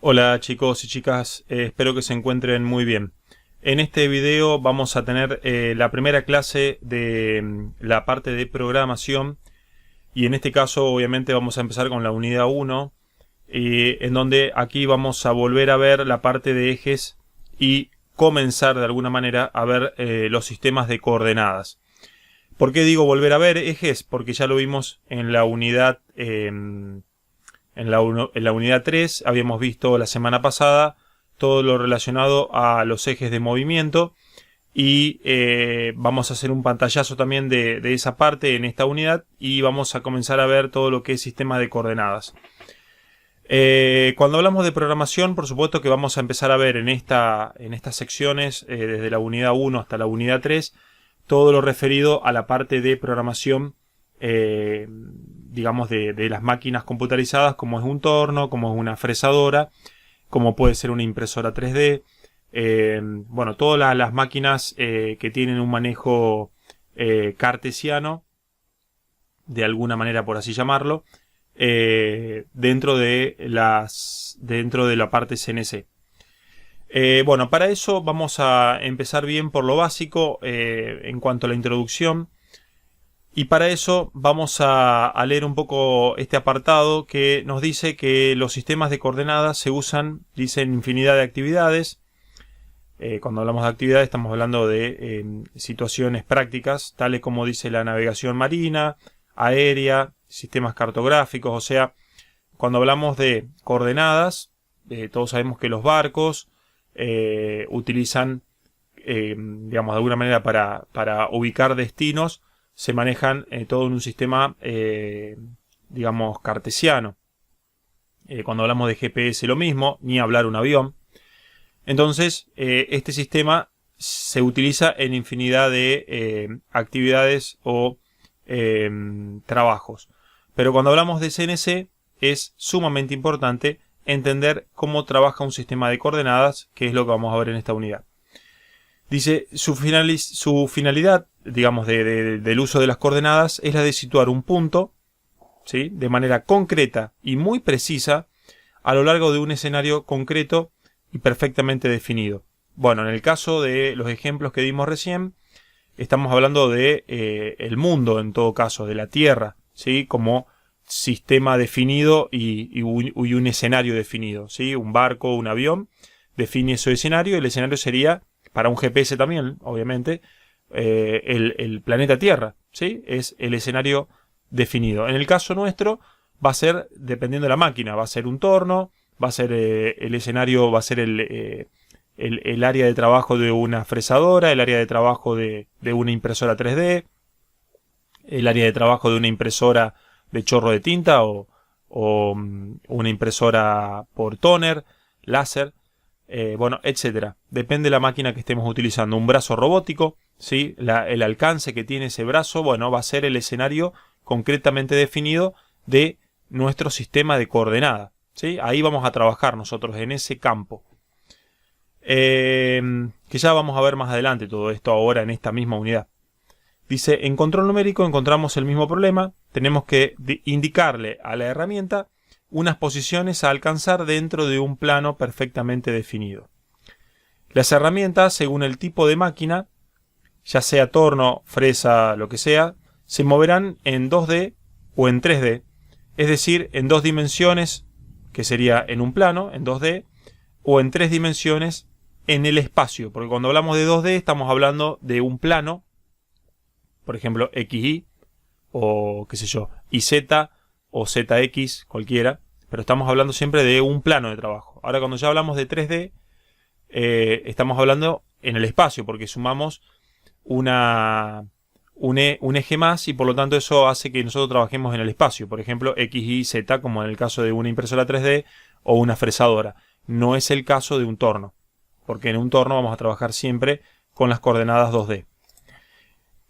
Hola chicos y chicas, espero que se encuentren muy bien. En este video vamos a tener la primera clase de la parte de programación y en este caso obviamente vamos a empezar con la unidad 1 en donde aquí vamos a volver a ver la parte de ejes y comenzar de alguna manera a ver los sistemas de coordenadas. ¿Por qué digo volver a ver ejes? Porque ya lo vimos en la unidad en la unidad 3 habíamos visto la semana pasada todo lo relacionado a los ejes de movimiento y vamos a hacer un pantallazo también de esa parte en esta unidad y vamos a comenzar a ver todo lo que es sistema de coordenadas. Cuando hablamos de programación, por supuesto que vamos a empezar a ver en estas secciones, desde la unidad 1 hasta la unidad 3, todo lo referido a la parte de programación digamos de las máquinas computarizadas, como es un torno, como es una fresadora, como puede ser una impresora 3D, bueno, todas las máquinas que tienen un manejo cartesiano, de alguna manera por así llamarlo, dentro de la parte CNC. Bueno, para eso vamos a empezar bien por lo básico en cuanto a la introducción. Y para eso vamos a leer un poco este apartado que nos dice que los sistemas de coordenadas se usan, dicen, infinidad de actividades. Cuando hablamos de actividades estamos hablando de situaciones prácticas, tales como dice la navegación marina, aérea, sistemas cartográficos. O sea, cuando hablamos de coordenadas, todos sabemos que los barcos utilizan, digamos, de alguna manera para ubicar destinos, se manejan todo en un sistema, digamos, cartesiano. Cuando hablamos de GPS lo mismo, ni hablar un avión. Entonces, este sistema se utiliza en infinidad de actividades o trabajos. Pero cuando hablamos de CNC, es sumamente importante entender cómo trabaja un sistema de coordenadas, que es lo que vamos a ver en esta unidad. Dice, su finalidad, digamos, del uso de las coordenadas es la de situar un punto, ¿sí?, de manera concreta y muy precisa a lo largo de un escenario concreto y perfectamente definido. Bueno, en el caso de los ejemplos que dimos recién, estamos hablando de el mundo, en todo caso, de la Tierra, ¿sí?, como sistema definido y un escenario definido, ¿sí? Un barco, un avión, define ese escenario. El escenario sería, para un GPS también, obviamente, el planeta Tierra, ¿sí? Es el escenario definido. En el caso nuestro va a ser, dependiendo de la máquina, va a ser un torno, va a ser el escenario, va a ser el área de trabajo de una fresadora, el área de trabajo de una impresora 3D, el área de trabajo de una impresora de chorro de tinta o una impresora por tóner, láser. Bueno, etcétera. Depende de la máquina que estemos utilizando. Un brazo robótico, ¿sí?, el alcance que tiene ese brazo, bueno, va a ser el escenario concretamente definido de nuestro sistema de coordenadas, ¿sí? Ahí vamos a trabajar nosotros en ese campo. Que ya vamos a ver más adelante todo esto ahora en esta misma unidad. Dice, en control numérico encontramos el mismo problema. Tenemos que indicarle a la herramienta unas posiciones a alcanzar dentro de un plano perfectamente definido. Las herramientas, según el tipo de máquina, ya sea torno, fresa, lo que sea, se moverán en 2D o en 3D, es decir, en dos dimensiones, que sería en un plano, en 2D, o en 3 dimensiones en el espacio, porque cuando hablamos de 2D estamos hablando de un plano, por ejemplo, XY, o qué sé yo, YZ, o ZX, cualquiera, pero estamos hablando siempre de un plano de trabajo. Ahora, cuando ya hablamos de 3D, estamos hablando en el espacio, porque sumamos un eje más y por lo tanto eso hace que nosotros trabajemos en el espacio. Por ejemplo, X, Y, Z, como en el caso de una impresora 3D o una fresadora. No es el caso de un torno, porque en un torno vamos a trabajar siempre con las coordenadas 2D.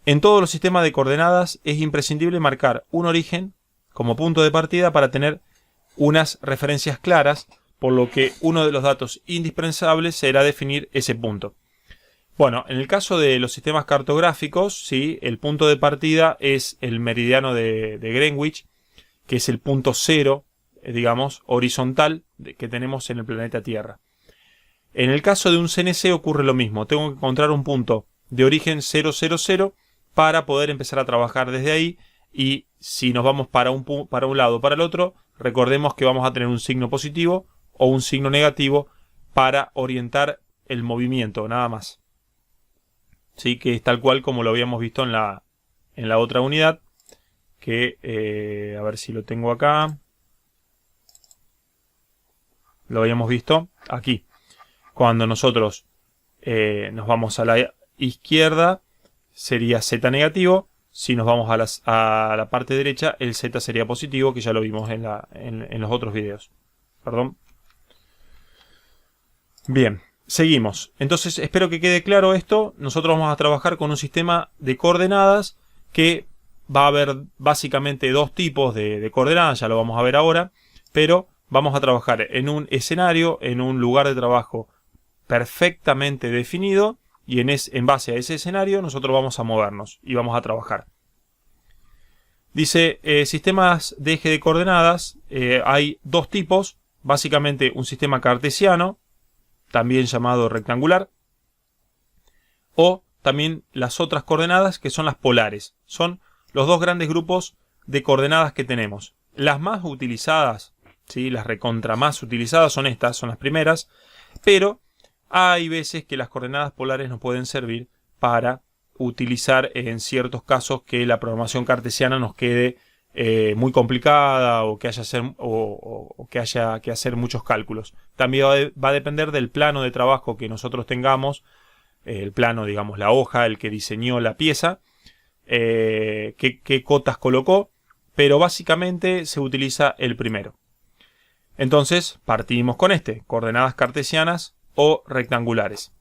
En todos los sistemas de coordenadas es imprescindible marcar un origen como punto de partida para tener unas referencias claras, por lo que uno de los datos indispensables será definir ese punto. Bueno, en el caso de los sistemas cartográficos, ¿sí?, el punto de partida es el meridiano de Greenwich, que es el punto cero digamos, horizontal que tenemos en el planeta Tierra. En el caso de un CNC ocurre lo mismo. Tengo que encontrar un punto de origen 000 para poder empezar a trabajar desde ahí. Y si nos vamos para un lado o para el otro, recordemos que vamos a tener un signo positivo o un signo negativo para orientar el movimiento, nada más. Sí, que es tal cual como lo habíamos visto en la otra unidad. Que, a ver si lo tengo acá. Lo habíamos visto aquí. Cuando nosotros nos vamos a la izquierda, sería Z negativo. Si nos vamos a la parte derecha, el Z sería positivo, que ya lo vimos en los otros videos. Perdón. Bien, seguimos. Entonces, espero que quede claro esto. Nosotros vamos a trabajar con un sistema de coordenadas que va a haber básicamente dos tipos de coordenadas, ya lo vamos a ver ahora, pero vamos a trabajar en un escenario, en un lugar de trabajo perfectamente definido, y en base a ese escenario nosotros vamos a movernos y vamos a trabajar. Dice, sistemas de eje de coordenadas, hay dos tipos, básicamente un sistema cartesiano, también llamado rectangular, o también las otras coordenadas que son las polares. Son los dos grandes grupos de coordenadas que tenemos. Las más utilizadas, ¿sí? Las recontra más utilizadas son estas, son las primeras, pero hay veces que las coordenadas polares nos pueden servir para utilizar en ciertos casos que la programación cartesiana nos quede muy complicada o que haya que hacer muchos cálculos. También va a depender del plano de trabajo que nosotros tengamos, el plano, digamos, la hoja, el que diseñó la pieza, qué cotas colocó, pero básicamente se utiliza el primero. Entonces partimos con coordenadas cartesianas o rectangulares.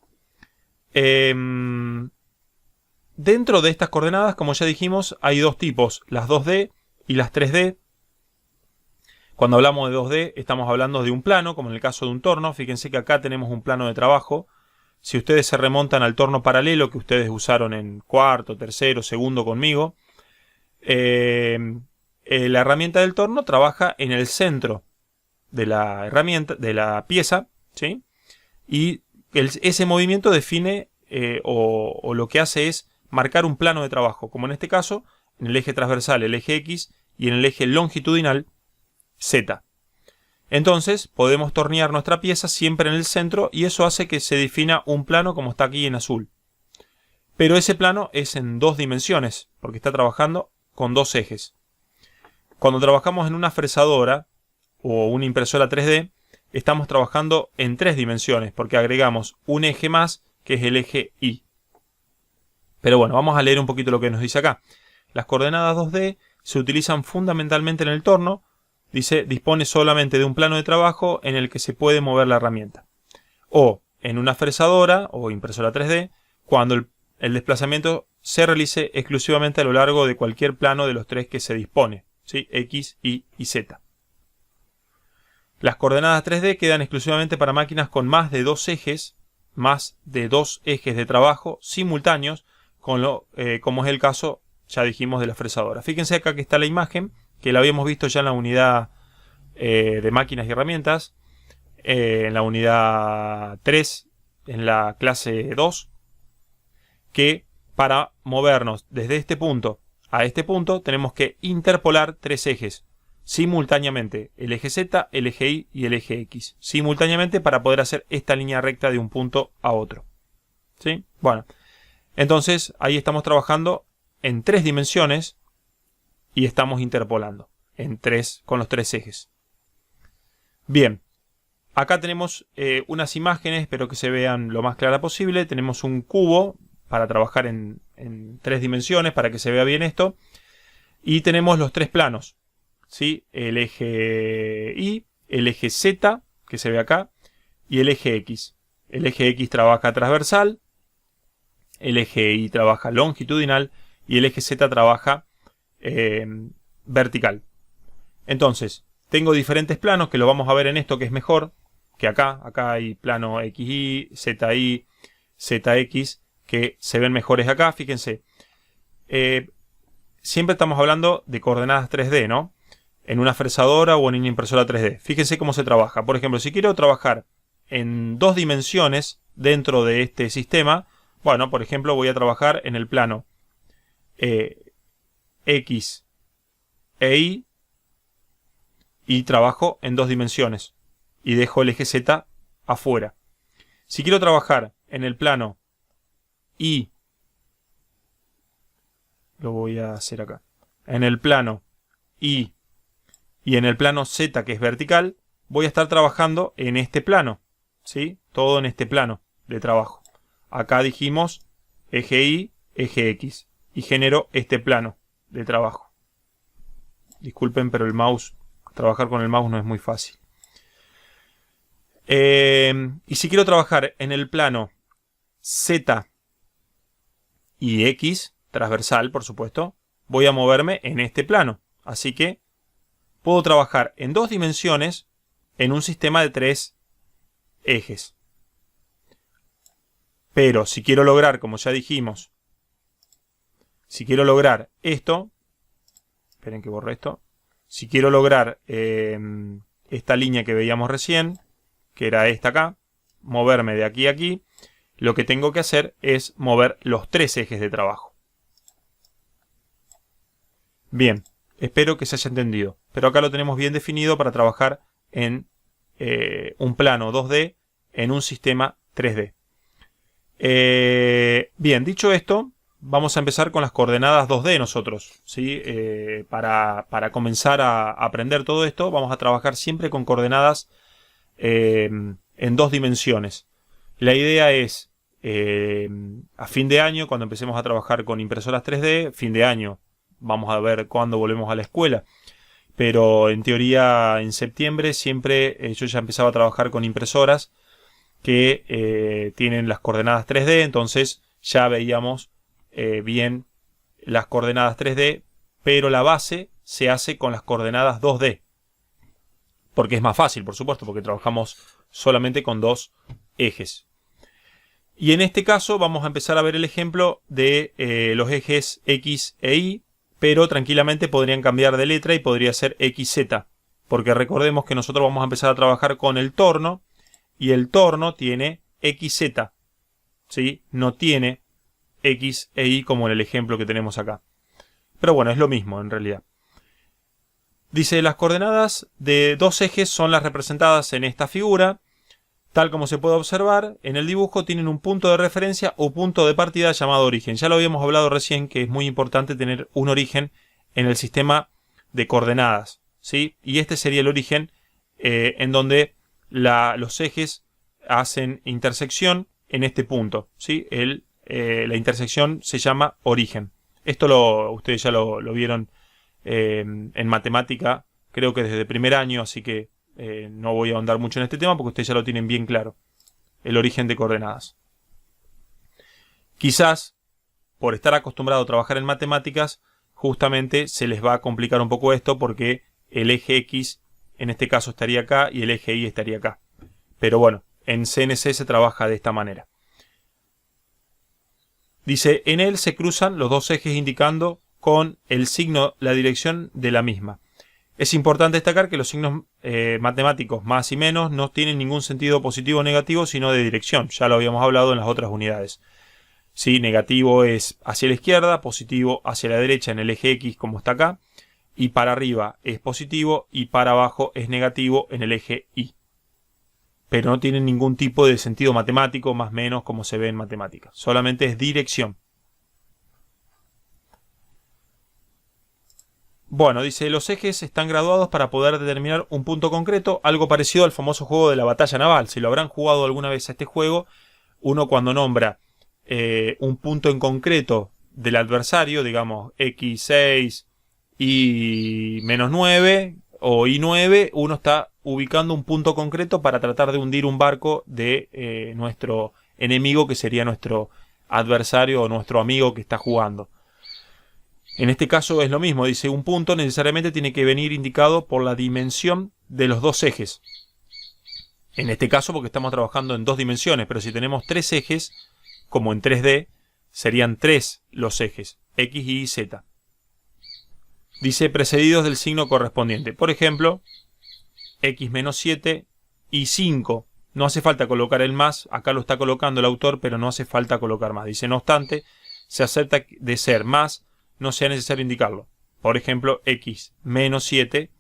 Dentro de estas coordenadas, como ya dijimos, hay dos tipos, las 2D y las 3D. Cuando hablamos de 2D estamos hablando de un plano, como en el caso de un torno. Fíjense que acá tenemos un plano de trabajo. Si ustedes se remontan al torno paralelo que ustedes usaron en cuarto, tercero, segundo conmigo, la herramienta del torno trabaja en el centro de la herramienta, de la pieza, ¿sí? Y ese movimiento define o lo que hace es marcar un plano de trabajo, como en este caso, en el eje transversal, el eje X, y en el eje longitudinal, Z. Entonces podemos tornear nuestra pieza siempre en el centro y eso hace que se defina un plano como está aquí en azul. Pero ese plano es en dos dimensiones, porque está trabajando con dos ejes. Cuando trabajamos en una fresadora o una impresora 3D, estamos trabajando en tres dimensiones, porque agregamos un eje más, que es el eje Y. Pero bueno, vamos a leer un poquito lo que nos dice acá. Las coordenadas 2D se utilizan fundamentalmente en el torno. Dice, dispone solamente de un plano de trabajo en el que se puede mover la herramienta. O en una fresadora o impresora 3D, cuando el desplazamiento se realice exclusivamente a lo largo de cualquier plano de los tres que se dispone, ¿sí? X, Y y Z. Las coordenadas 3D quedan exclusivamente para máquinas con más de dos ejes de trabajo simultáneos, como es el caso, ya dijimos, de la fresadora. Fíjense acá que está la imagen, que la habíamos visto ya en la unidad de máquinas y herramientas, en la unidad 3, en la clase 2, que para movernos desde este punto a este punto tenemos que interpolar tres ejes simultáneamente, el eje Z, el eje Y y el eje X, simultáneamente para poder hacer esta línea recta de un punto a otro. ¿Sí? Bueno, entonces ahí estamos trabajando en tres dimensiones y estamos interpolando con los tres ejes. Bien, acá tenemos unas imágenes, espero que se vean lo más clara posible. Tenemos un cubo para trabajar en tres dimensiones para que se vea bien esto. Y tenemos los tres planos, ¿sí? El eje Y, el eje Z, que se ve acá, y el eje X. El eje X trabaja transversal, el eje Y trabaja longitudinal y el eje Z trabaja vertical. Entonces, tengo diferentes planos que lo vamos a ver en esto, que es mejor que acá. Acá hay plano XY, ZY, ZX, que se ven mejores acá. Fíjense, siempre estamos hablando de coordenadas 3D, ¿no? en una fresadora o en una impresora 3D. Fíjense cómo se trabaja. Por ejemplo, si quiero trabajar en 2 dimensiones dentro de este sistema, bueno, por ejemplo, voy a trabajar en el plano X e Y y trabajo en 2 dimensiones y dejo el eje Z afuera. Si quiero trabajar en el plano Y, lo voy a hacer acá, en el plano Y y en el plano Z, que es vertical, voy a estar trabajando en este plano, ¿sí? Todo en este plano de trabajo. Acá dijimos eje Y, eje X, y genero este plano de trabajo. Disculpen, pero el mouse, trabajar con el mouse no es muy fácil. Y si quiero trabajar en el plano Z y X, transversal por supuesto, voy a moverme en este plano. Así que puedo trabajar en 2 dimensiones en un sistema de 3 ejes. Pero si quiero lograr, como ya dijimos, si quiero lograr esto, esperen que borre esto, si quiero lograr esta línea que veíamos recién, que era esta acá, moverme de aquí a aquí, lo que tengo que hacer es mover los 3 ejes de trabajo. Bien, espero que se haya entendido, pero acá lo tenemos bien definido para trabajar en un plano 2D en un sistema 3D. Bien, dicho esto, vamos a empezar con las coordenadas 2D nosotros, ¿sí? Para comenzar a aprender todo esto, vamos a trabajar siempre con coordenadas en 2 dimensiones. La idea es, a fin de año, cuando empecemos a trabajar con impresoras 3D, fin de año, vamos a ver cuándo volvemos a la escuela, pero en teoría en septiembre siempre yo ya empezaba a trabajar con impresoras que tienen las coordenadas 3D, entonces ya veíamos bien las coordenadas 3D, pero la base se hace con las coordenadas 2D, porque es más fácil, por supuesto, porque trabajamos solamente con 2 ejes. Y en este caso vamos a empezar a ver el ejemplo de los ejes X e Y, pero tranquilamente podrían cambiar de letra y podría ser XZ, porque recordemos que nosotros vamos a empezar a trabajar con el torno, y el torno tiene XZ, ¿sí? No tiene X e Y como en el ejemplo que tenemos acá. Pero bueno, es lo mismo en realidad. Dice, las coordenadas de 2 ejes son las representadas en esta figura. Tal como se puede observar, en el dibujo tienen un punto de referencia o punto de partida llamado origen. Ya lo habíamos hablado recién, que es muy importante tener un origen en el sistema de coordenadas, ¿sí? Y este sería el origen en donde los ejes hacen intersección en este punto, ¿sí? La intersección se llama origen. Esto ustedes ya lo vieron en matemática, creo que desde primer año, así que no voy a ahondar mucho en este tema porque ustedes ya lo tienen bien claro. El origen de coordenadas. Quizás, por estar acostumbrado a trabajar en matemáticas, justamente se les va a complicar un poco esto porque el eje X en este caso estaría acá y el eje Y estaría acá. Pero bueno, en CNC se trabaja de esta manera. Dice, en él se cruzan los 2 ejes indicando con el signo la dirección de la misma. Es importante destacar que los signos matemáticos más y menos no tienen ningún sentido positivo o negativo, sino de dirección. Ya lo habíamos hablado en las otras unidades. Sí, negativo es hacia la izquierda, positivo hacia la derecha en el eje X como está acá, y para arriba es positivo y para abajo es negativo en el eje Y. Pero no tienen ningún tipo de sentido matemático, más o menos como se ve en matemáticas. Solamente es dirección. Bueno, dice, los ejes están graduados para poder determinar un punto concreto, algo parecido al famoso juego de la batalla naval. Si lo habrán jugado alguna vez a este juego, uno cuando nombra un punto en concreto del adversario, digamos X6, Y-9 o Y9, uno está ubicando un punto concreto para tratar de hundir un barco de nuestro enemigo, que sería nuestro adversario o nuestro amigo que está jugando. En este caso es lo mismo, dice, un punto necesariamente tiene que venir indicado por la dimensión de los 2 ejes. En este caso porque estamos trabajando en 2 dimensiones, pero si tenemos 3 ejes, como en 3D, serían 3 los ejes, X, Y y Z. dice precedidos del signo correspondiente. Por ejemplo, x menos 7 y 5. No hace falta colocar el más, acá lo está colocando el autor, pero no hace falta colocar más. Dice, no obstante, se acepta de ser más, no sea necesario indicarlo. Por ejemplo, x menos 7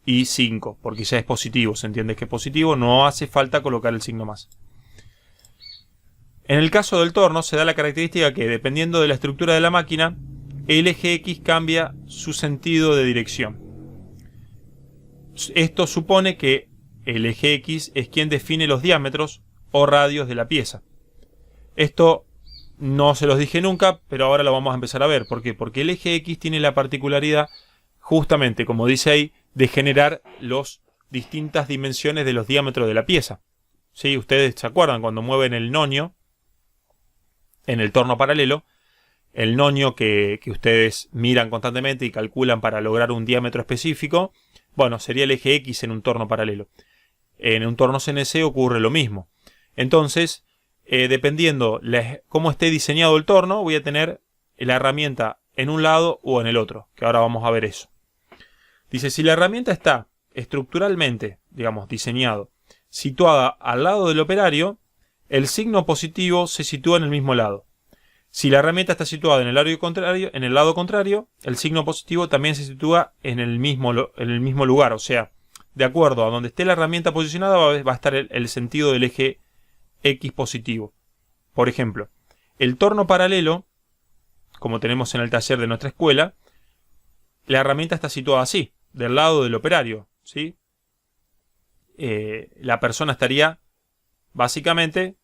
y 5, porque ya es positivo, se entiende que es positivo, no hace falta colocar el signo más. En el caso del torno se da la característica que, dependiendo de la estructura de la máquina, el eje X cambia su sentido de dirección. Esto supone que el eje X es quien define los diámetros o radios de la pieza. Esto no se los dije nunca, pero ahora lo vamos a empezar a ver. ¿Por qué? Porque el eje X tiene la particularidad, justamente como dice ahí, de generar las distintas dimensiones de los diámetros de la pieza. ¿Sí? Ustedes se acuerdan cuando mueven el nonio en el torno paralelo, el nonio que ustedes miran constantemente y calculan para lograr un diámetro específico, bueno, sería el eje X en un torno paralelo. En un torno CNC ocurre lo mismo. Entonces, dependiendo cómo esté diseñado el torno, voy a tener la herramienta en un lado o en el otro, que ahora vamos a ver eso. Dice, si la herramienta está estructuralmente, digamos, diseñado, situada al lado del operario, el signo positivo se sitúa en el mismo lado. Si la herramienta está situada en el lado contrario, el signo positivo también se sitúa en el mismo lugar. O sea, de acuerdo a donde esté la herramienta posicionada, va a estar el sentido del eje X positivo. Por ejemplo, el torno paralelo, como tenemos en el taller de nuestra escuela, la herramienta está situada así, del lado del operario, ¿sí? La persona estaría, básicamente,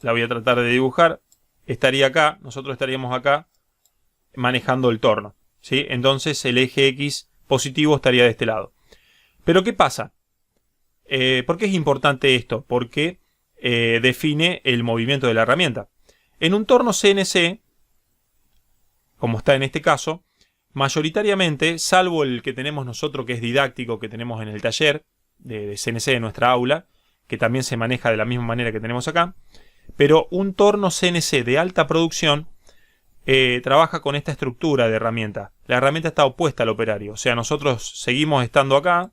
la voy a tratar de dibujar, estaría acá, nosotros estaríamos acá manejando el torno, ¿sí? Entonces el eje X positivo estaría de este lado. Pero ¿qué pasa? ¿Por qué es importante esto? Porque define el movimiento de la herramienta. En un torno CNC, como está en este caso, mayoritariamente, salvo el que tenemos nosotros que es didáctico, que tenemos en el taller de CNC de nuestra aula, que también se maneja de la misma manera que tenemos acá, pero un torno CNC de alta producción trabaja con esta estructura de herramienta. La herramienta está opuesta al operario, o sea, nosotros seguimos estando acá,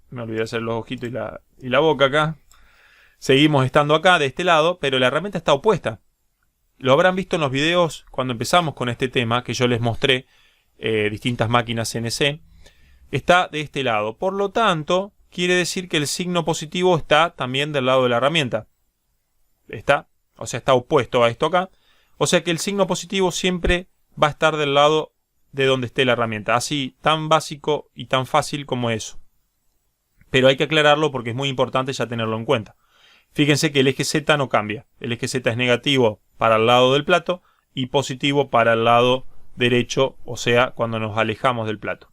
me olvidé hacer los ojitos y la boca acá, seguimos estando acá de este lado, pero la herramienta está opuesta. Lo habrán visto en los videos cuando empezamos con este tema, que yo les mostré distintas máquinas CNC. Está de este lado. Por lo tanto, quiere decir que el signo positivo está también del lado de la herramienta. Está opuesto a esto acá. O sea que el signo positivo siempre va a estar del lado de donde esté la herramienta. Así, tan básico y tan fácil como eso. Pero hay que aclararlo porque es muy importante ya tenerlo en cuenta. Fíjense que el eje Z no cambia. El eje Z es negativo para el lado del plato y positivo para el lado derecho, o sea, cuando nos alejamos del plato.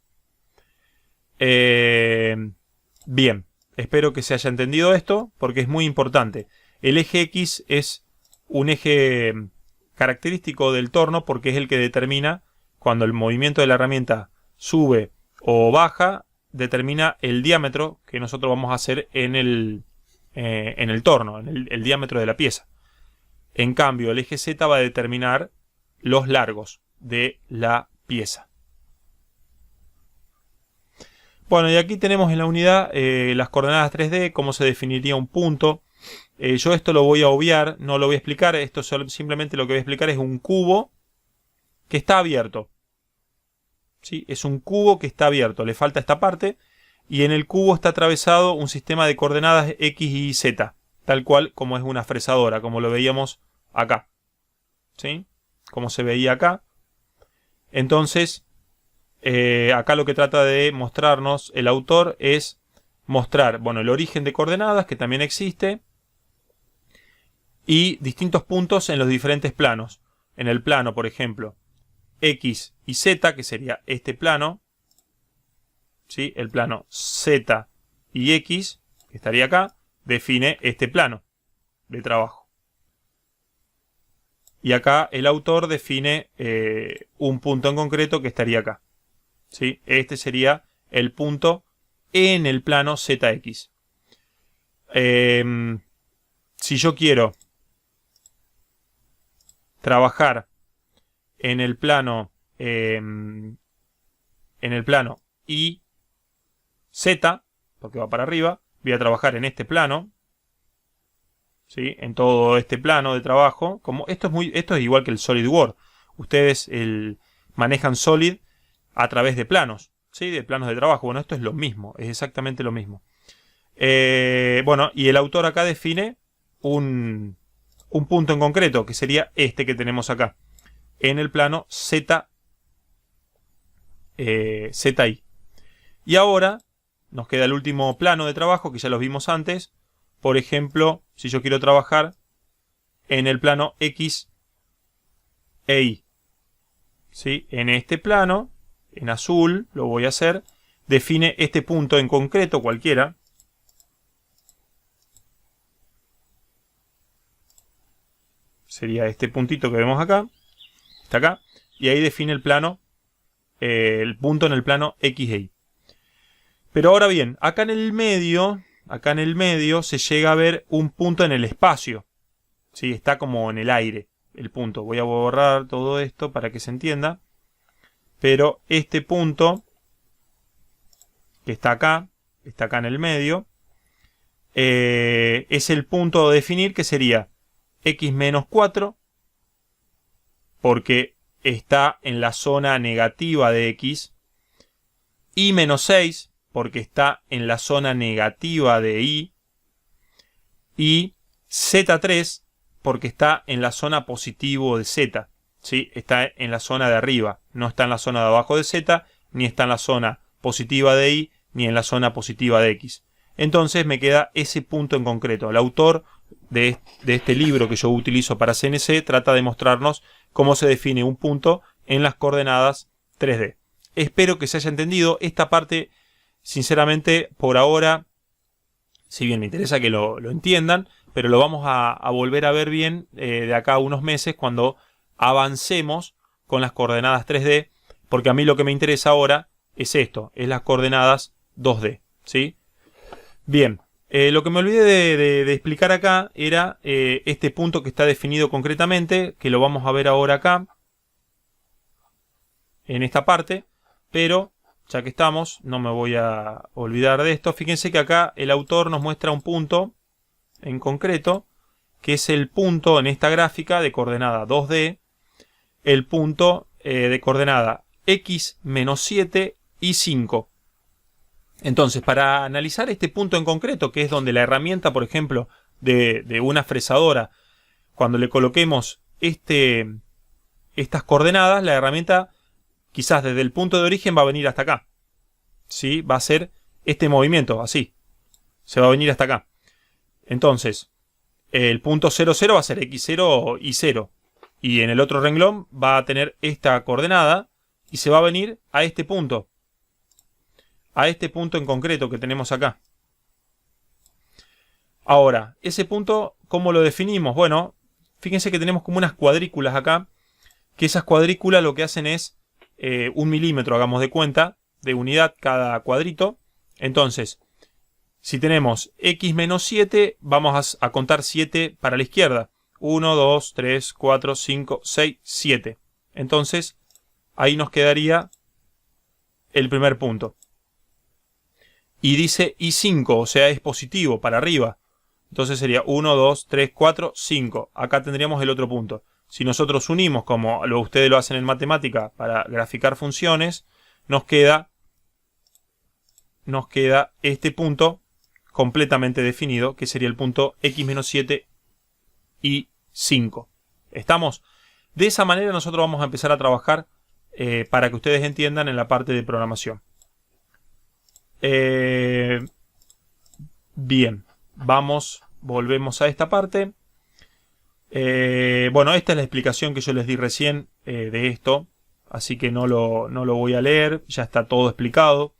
Bien, espero que se haya entendido esto porque es muy importante. El eje X es un eje característico del torno porque es el que determina cuando el movimiento de la herramienta sube o baja, determina el diámetro que nosotros vamos a hacer en el torno, en el diámetro de la pieza. En cambio, el eje Z va a determinar los largos de la pieza. Bueno, y aquí tenemos en la unidad las coordenadas 3D, cómo se definiría un punto. Yo esto lo voy a obviar, no lo voy a explicar. Esto simplemente lo que voy a explicar es un cubo que está abierto. ¿Sí? Es un cubo que está abierto, le falta esta parte. Y en el cubo está atravesado un sistema de coordenadas X y Z, tal cual como es una fresadora, como lo veíamos acá. ¿Sí? Como se veía acá. Entonces, acá lo que trata de mostrarnos el autor es mostrar, bueno, el origen de coordenadas, que también existe, y distintos puntos en los diferentes planos. En el plano, por ejemplo, X y Z, que sería este plano, ¿sí? El plano Z y X, que estaría acá, define este plano de trabajo. Y acá el autor define un punto en concreto que estaría acá. ¿Sí? Este sería el punto en el plano ZX. Si yo quiero trabajar en el plano Y, Z, porque va para arriba, voy a trabajar en este plano, ¿sí? En todo este plano de trabajo. Como esto es igual que el SolidWorks. Ustedes manejan Solid a través de planos, ¿sí? De planos de trabajo. Bueno, esto es lo mismo, es exactamente lo mismo. Bueno, y el autor acá define un punto en concreto, que sería este que tenemos acá, en el plano ZI. Y ahora nos queda el último plano de trabajo, que ya los vimos antes. Por ejemplo, si yo quiero trabajar en el plano X e Y, ¿sí? En este plano, en azul, lo voy a hacer. Define este punto en concreto, cualquiera. Sería este puntito que vemos acá. Está acá. Y ahí define el plano, el punto en el plano X e Y. Pero ahora bien, acá en el medio se llega a ver un punto en el espacio. ¿Sí? Está como en el aire el punto. Voy a borrar todo esto para que se entienda. Pero este punto, que está acá en el medio, es el punto a definir, que sería X menos 4, porque está en la zona negativa de X, Y menos 6, porque está en la zona negativa de Y, y Z3, porque está en la zona positivo de Z, ¿sí? Está en la zona de arriba, no está en la zona de abajo de Z, ni está en la zona positiva de Y, ni en la zona positiva de X. Entonces me queda ese punto en concreto. El autor de este libro que yo utilizo para CNC trata de mostrarnos cómo se define un punto en las coordenadas 3D. Espero que se haya entendido esta parte. Sinceramente, por ahora, si bien me interesa que lo entiendan, pero lo vamos a volver a ver bien de acá a unos meses, cuando avancemos con las coordenadas 3D, porque a mí lo que me interesa ahora es esto, es las coordenadas 2D, ¿sí? Bien, lo que me olvidé de explicar acá era este punto que está definido concretamente, que lo vamos a ver ahora acá, en esta parte, pero ya que estamos, no me voy a olvidar de esto. Fíjense que acá el autor nos muestra un punto en concreto, que es el punto en esta gráfica de coordenada 2D, el punto de coordenada X menos 7 y 5. Entonces, para analizar este punto en concreto, que es donde la herramienta, por ejemplo, de una fresadora, cuando le coloquemos estas coordenadas, la herramienta quizás desde el punto de origen va a venir hasta acá, ¿sí? Va a hacer este movimiento, así. Se va a venir hasta acá. Entonces, el punto 0, 0 va a ser X0 y 0. Y en el otro renglón va a tener esta coordenada y se va a venir a este punto. A este punto en concreto que tenemos acá. Ahora, ese punto, ¿cómo lo definimos? Bueno, fíjense que tenemos como unas cuadrículas acá, que esas cuadrículas lo que hacen es 1 milímetro, hagamos de cuenta, de unidad cada cuadrito. Entonces, si tenemos X menos 7, vamos a contar 7 para la izquierda. 1, 2, 3, 4, 5, 6, 7. Entonces, ahí nos quedaría el primer punto. Y dice Y5, o sea, es positivo, para arriba. Entonces sería 1, 2, 3, 4, 5. Acá tendríamos el otro punto. Si nosotros unimos, como ustedes lo hacen en matemática, para graficar funciones, nos queda este punto completamente definido, que sería el punto X menos 7 y 5. ¿Estamos? De esa manera nosotros vamos a empezar a trabajar para que ustedes entiendan en la parte de programación. Bien, volvemos a esta parte. Bueno, esta es la explicación que yo les di recién de esto, así que no lo voy a leer, ya está todo explicado.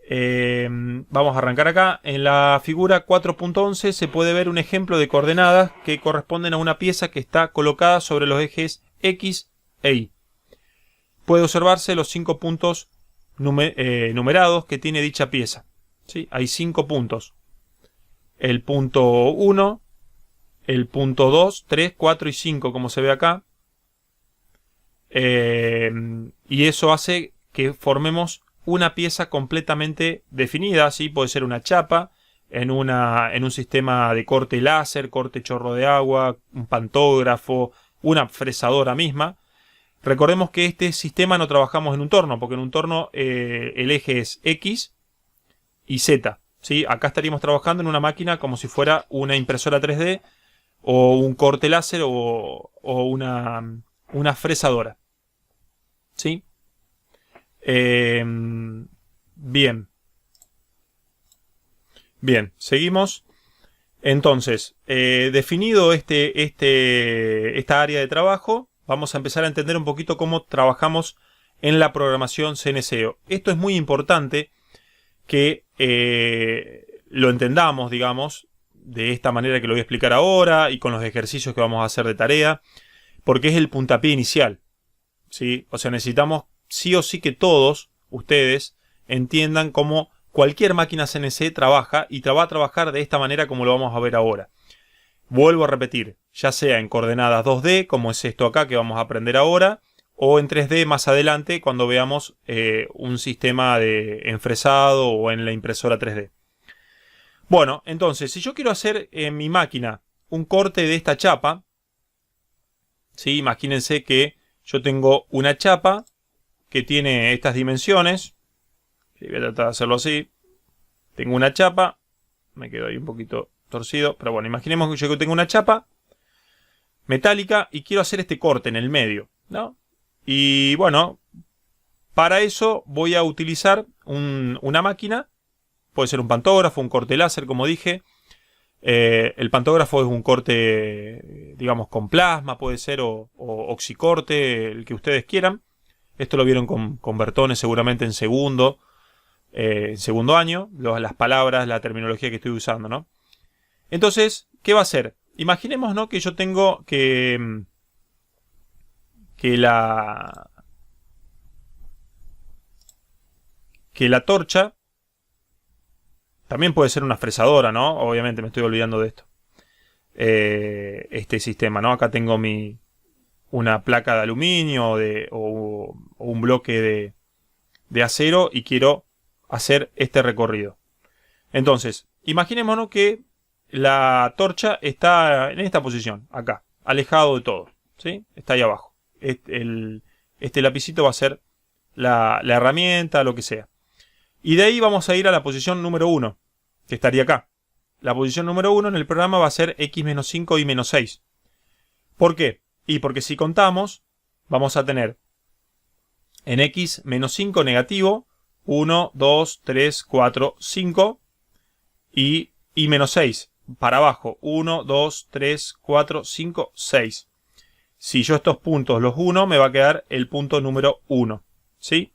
Vamos a arrancar acá. En la figura 4.11 se puede ver un ejemplo de coordenadas que corresponden a una pieza que está colocada sobre los ejes X e Y. Puede observarse los 5 puntos numerados que tiene dicha pieza, ¿sí? Hay 5 puntos. El punto 1, el punto 2, 3, 4 y 5, como se ve acá. Y eso hace que formemos una pieza completamente definida. ¿Sí? Puede ser una chapa en un sistema de corte láser, corte chorro de agua, un pantógrafo, una fresadora misma. Recordemos que este sistema no trabajamos en un torno, porque en un torno el eje es X y Z. ¿Sí? Acá estaríamos trabajando en una máquina como si fuera una impresora 3D o un corte láser o una fresadora. ¿Sí? Bien. Bien, seguimos. Entonces, definido esta área de trabajo, vamos a empezar a entender un poquito cómo trabajamos en la programación CNC. Esto es muy importante que lo entendamos, digamos, de esta manera que lo voy a explicar ahora y con los ejercicios que vamos a hacer de tarea, porque es el puntapié inicial, ¿sí? O sea, necesitamos sí o sí que todos ustedes entiendan cómo cualquier máquina CNC trabaja y va a trabajar de esta manera como lo vamos a ver ahora. Vuelvo a repetir, ya sea en coordenadas 2D, como es esto acá que vamos a aprender ahora, o en 3D más adelante cuando veamos un sistema de enfresado o en la impresora 3D. Bueno, entonces, si yo quiero hacer en mi máquina un corte de esta chapa, ¿sí? Imagínense que yo tengo una chapa que tiene estas dimensiones. Voy a tratar de hacerlo así. Tengo una chapa. Me quedo ahí un poquito torcido. Pero bueno, imaginemos que yo tengo una chapa metálica y quiero hacer este corte en el medio, ¿no? Y bueno, para eso voy a utilizar una máquina. Puede ser un pantógrafo, un corte láser, como dije. El pantógrafo es un corte, digamos, con plasma, puede ser, o oxicorte, el que ustedes quieran. Esto lo vieron con Bertone seguramente en segundo año, las palabras, la terminología que estoy usando, ¿no? Entonces, ¿qué va a hacer? Imaginemos, ¿no?, que yo tengo que la torcha también puede ser una fresadora, ¿no? Obviamente me estoy olvidando de esto. Este sistema, ¿no? Acá tengo una placa de aluminio o un bloque de acero y quiero hacer este recorrido. Entonces, imaginémonos que la torcha está en esta posición, acá, alejado de todo, ¿sí? Está ahí abajo. Este lapicito va a ser la herramienta, lo que sea. Y de ahí vamos a ir a la posición número 1, que estaría acá. La posición número 1 en el programa va a ser X-5 y menos 6. ¿Por qué? Y porque si contamos, vamos a tener en X-5 negativo 1, 2, 3, 4, 5 y menos 6 para abajo 1, 2, 3, 4, 5, 6. Si yo estos puntos los uno, me va a quedar el punto número 1, ¿sí?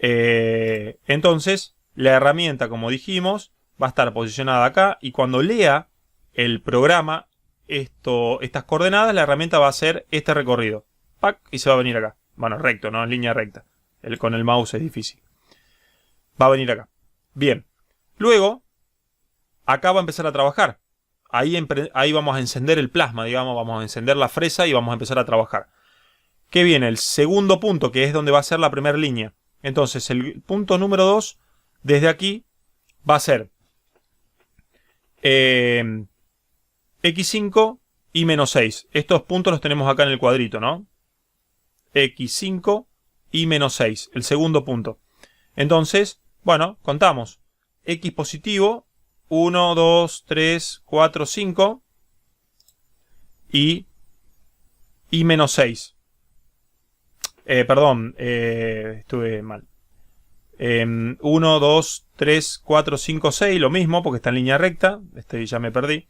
Entonces, la herramienta, como dijimos, va a estar posicionada acá y cuando lea el programa estas coordenadas, la herramienta va a hacer este recorrido. ¡Pac! Y se va a venir acá. Bueno, recto, no en línea recta. Con el mouse es difícil. Va a venir acá. Bien. Luego, acá va a empezar a trabajar. Ahí vamos a encender el plasma, digamos, vamos a encender la fresa y vamos a empezar a trabajar. ¿Qué viene? El segundo punto, que es donde va a ser la primera línea. Entonces, el punto número 2, desde aquí, va a ser X5 y menos 6. Estos puntos los tenemos acá en el cuadrito, ¿no? X5 y menos 6, el segundo punto. Entonces, bueno, contamos. X positivo, 1, 2, 3, 4, 5 y menos 6. Perdón, estuve mal. 1, 2, 3, 4, 5, 6, lo mismo porque está en línea recta. Ya me perdí.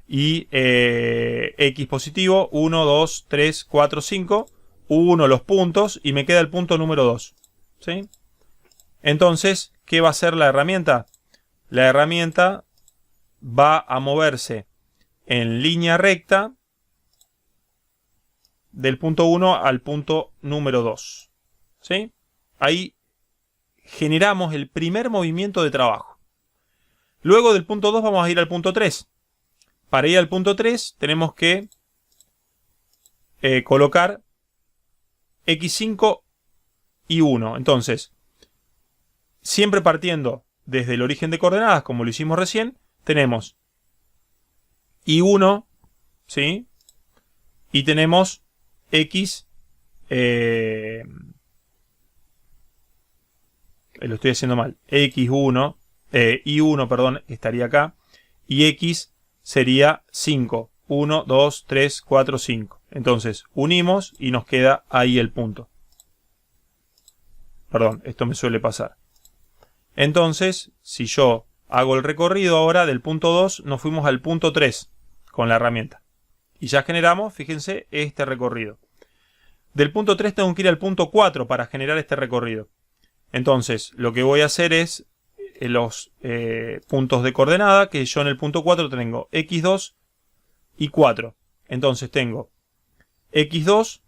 Y X positivo, 1, 2, 3, 4, 5. 1 los puntos y me queda el punto número 2. ¿Sí? Entonces, ¿qué va a hacer la herramienta? La herramienta va a moverse en línea recta del punto 1 al punto número 2. ¿Sí? Ahí generamos el primer movimiento de trabajo. Luego del punto 2 vamos a ir al punto 3. para ir al punto 3 tenemos que colocar x5 y 1. Entonces, siempre partiendo desde el origen de coordenadas, como lo hicimos recién, tenemos y1, ¿sí? Y tenemos x, lo estoy haciendo mal, x1, y1, perdón, estaría acá, y x sería 5, 1, 2, 3, 4, 5. Entonces, unimos y nos queda ahí el punto. Perdón, esto me suele pasar. Entonces, si yo hago el recorrido ahora del punto 2, nos fuimos al punto 3 con la herramienta. Y ya generamos, fíjense, este recorrido. Del punto 3 tengo que ir al punto 4 para generar este recorrido. Entonces, lo que voy a hacer es los puntos de coordenada, que yo en el punto 4 tengo x2 y 4. Entonces tengo x2,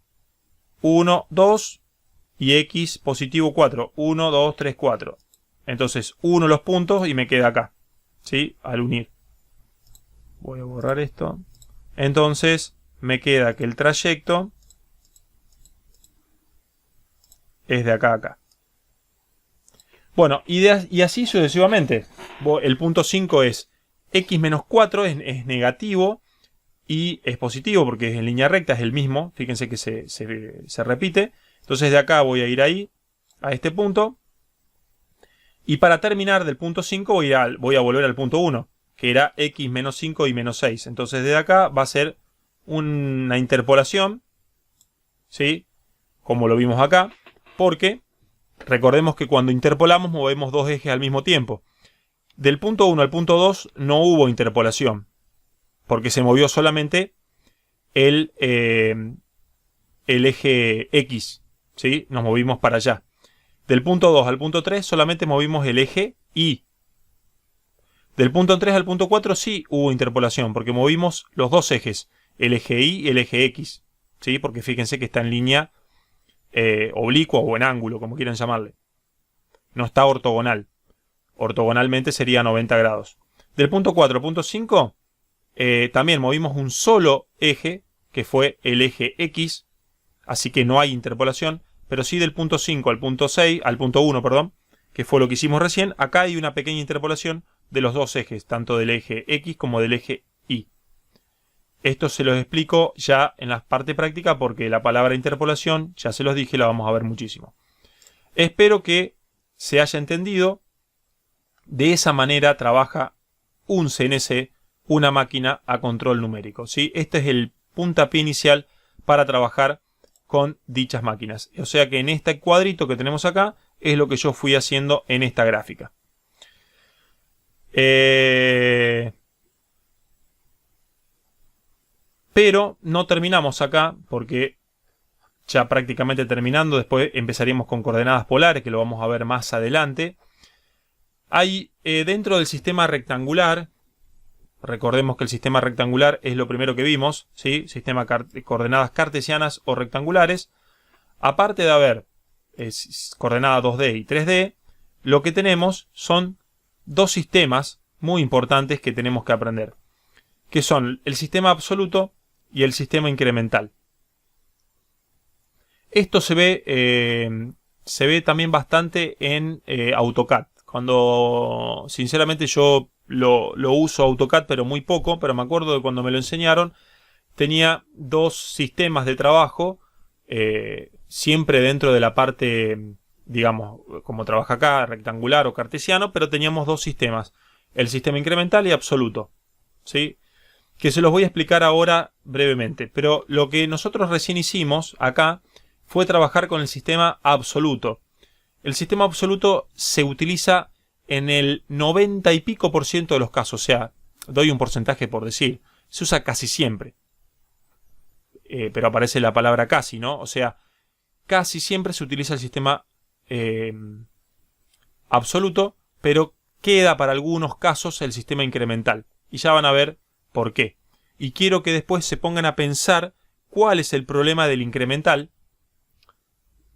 1, 2 y x positivo 4. 1, 2, 3, 4. Entonces uno los puntos y me queda acá, ¿sí? Al unir. Voy a borrar esto. Entonces me queda que el trayecto es de acá a acá. Bueno, y así sucesivamente. El punto 5 es x menos 4, es negativo y es positivo porque es en línea recta, es el mismo. Fíjense que se repite. Entonces de acá voy a ir ahí, a este punto. Y para terminar del punto 5 voy a volver al punto 1, que era x menos 5 y menos 6. Entonces desde acá va a ser una interpolación, ¿sí? Como lo vimos acá, porque recordemos que cuando interpolamos movemos dos ejes al mismo tiempo. Del punto 1 al punto 2 no hubo interpolación, porque se movió solamente el eje X, ¿sí? Nos movimos para allá. Del punto 2 al punto 3 solamente movimos el eje Y. Del punto 3 al punto 4 sí hubo interpolación, porque movimos los dos ejes, el eje Y y el eje X, ¿sí? Porque fíjense que está en línea oblicua o en ángulo, como quieran llamarle. No está ortogonal. Ortogonalmente sería 90 grados. Del punto 4 al punto 5 también movimos un solo eje, que fue el eje X, así que no hay interpolación. Pero sí del punto 5 al punto 6, al punto 1, perdón, que fue lo que hicimos recién, acá hay una pequeña interpolación de los dos ejes, tanto del eje X como del eje Y. Esto se los explico ya en la parte práctica porque la palabra interpolación, ya se los dije, la vamos a ver muchísimo. Espero que se haya entendido. De esa manera trabaja un CNC, una máquina a control numérico, ¿sí? Este es el puntapié inicial para trabajar con dichas máquinas. O sea que en este cuadrito que tenemos acá es lo que yo fui haciendo en esta gráfica. Pero no terminamos acá porque ya prácticamente terminando, después empezaríamos con coordenadas polares, que lo vamos a ver más adelante. Hay dentro del sistema rectangular, recordemos que el sistema rectangular es lo primero que vimos, ¿sí? Sistema de coordenadas cartesianas o rectangulares. Aparte de haber coordenadas 2D y 3D, lo que tenemos son dos sistemas muy importantes que tenemos que aprender, que son el sistema absoluto y el sistema incremental. Esto se ve también bastante en AutoCAD. Cuando sinceramente yo lo uso AutoCAD pero muy poco, pero me acuerdo de cuando me lo enseñaron, tenía dos sistemas de trabajo, siempre dentro de la parte, digamos, como trabaja acá, rectangular o cartesiano, pero teníamos dos sistemas, el sistema incremental y absoluto, ¿sí? Que se los voy a explicar ahora brevemente, pero lo que nosotros recién hicimos acá fue trabajar con el sistema absoluto. El sistema absoluto se utiliza en el 90 y pico % de los casos, o sea, doy un porcentaje por decir, se usa casi siempre. Pero aparece la palabra casi, ¿no? O sea, casi siempre se utiliza el sistema absoluto, pero queda para algunos casos el sistema incremental. Y ya van a ver por qué. Y quiero que después se pongan a pensar cuál es el problema del incremental.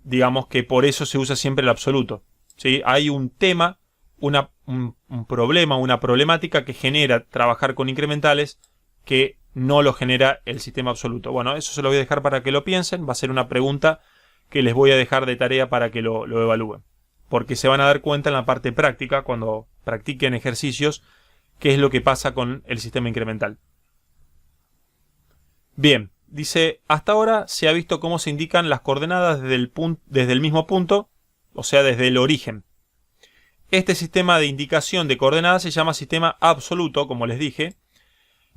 Digamos que por eso se usa siempre el absoluto, ¿sí? Hay un tema, un problema, una problemática que genera trabajar con incrementales que no lo genera el sistema absoluto. Bueno, eso se lo voy a dejar para que lo piensen. Va a ser una pregunta que les voy a dejar de tarea para que lo evalúen. Porque se van a dar cuenta en la parte práctica, cuando practiquen ejercicios, qué es lo que pasa con el sistema incremental. Bien, dice, hasta ahora se ha visto cómo se indican las coordenadas desde el mismo punto, o sea, desde el origen. Este sistema de indicación de coordenadas se llama sistema absoluto, como les dije,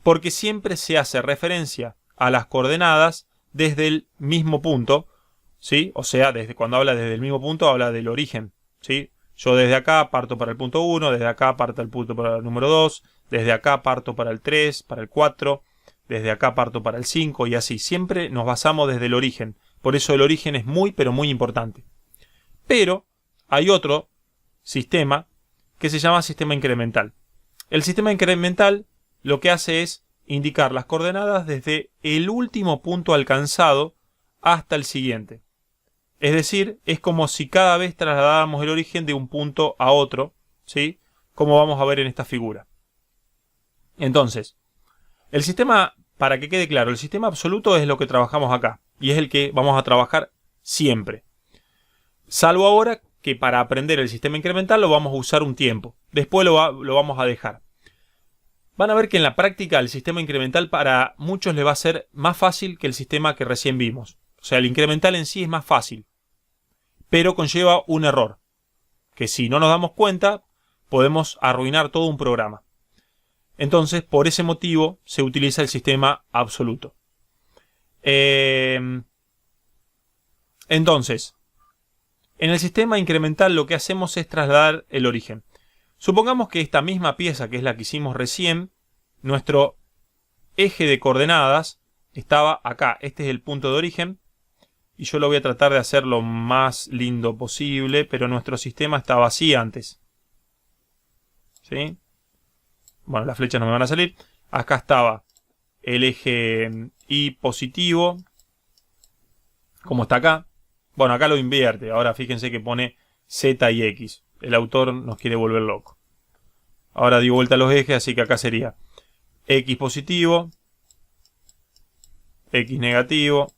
porque siempre se hace referencia a las coordenadas desde el mismo punto, ¿sí? O sea, cuando habla desde el mismo punto, habla del origen, ¿sí? Yo desde acá parto para el punto 1, desde acá parto el punto para el número 2, desde acá parto para el 3, para el 4, desde acá parto para el 5 y así. Siempre nos basamos desde el origen. Por eso el origen es muy, pero muy importante. Pero hay otro sistema que se llama sistema incremental. El sistema incremental lo que hace es indicar las coordenadas desde el último punto alcanzado hasta el siguiente. Es decir, es como si cada vez trasladáramos el origen de un punto a otro, ¿sí? Como vamos a ver en esta figura. Entonces, el sistema, para que quede claro, el sistema absoluto es lo que trabajamos acá y es el que vamos a trabajar siempre. Salvo ahora que para aprender el sistema incremental lo vamos a usar un tiempo. Después lo vamos a dejar. Van a ver que en la práctica el sistema incremental para muchos le va a ser más fácil que el sistema que recién vimos. O sea, el incremental en sí es más fácil. Pero conlleva un error. Que si no nos damos cuenta, podemos arruinar todo un programa. Entonces, por ese motivo, se utiliza el sistema absoluto. Entonces, en el sistema incremental lo que hacemos es trasladar el origen. Supongamos que esta misma pieza, que es la que hicimos recién, nuestro eje de coordenadas estaba acá. Este es el punto de origen. Y yo lo voy a tratar de hacer lo más lindo posible, pero nuestro sistema estaba así antes. ¿Sí? Bueno, las flechas no me van a salir. Acá estaba el eje Y positivo, como está acá. Bueno, acá lo invierte. Ahora fíjense que pone Z y X. El autor nos quiere volver loco. Ahora dio vuelta a los ejes, así que acá sería X positivo, X negativo.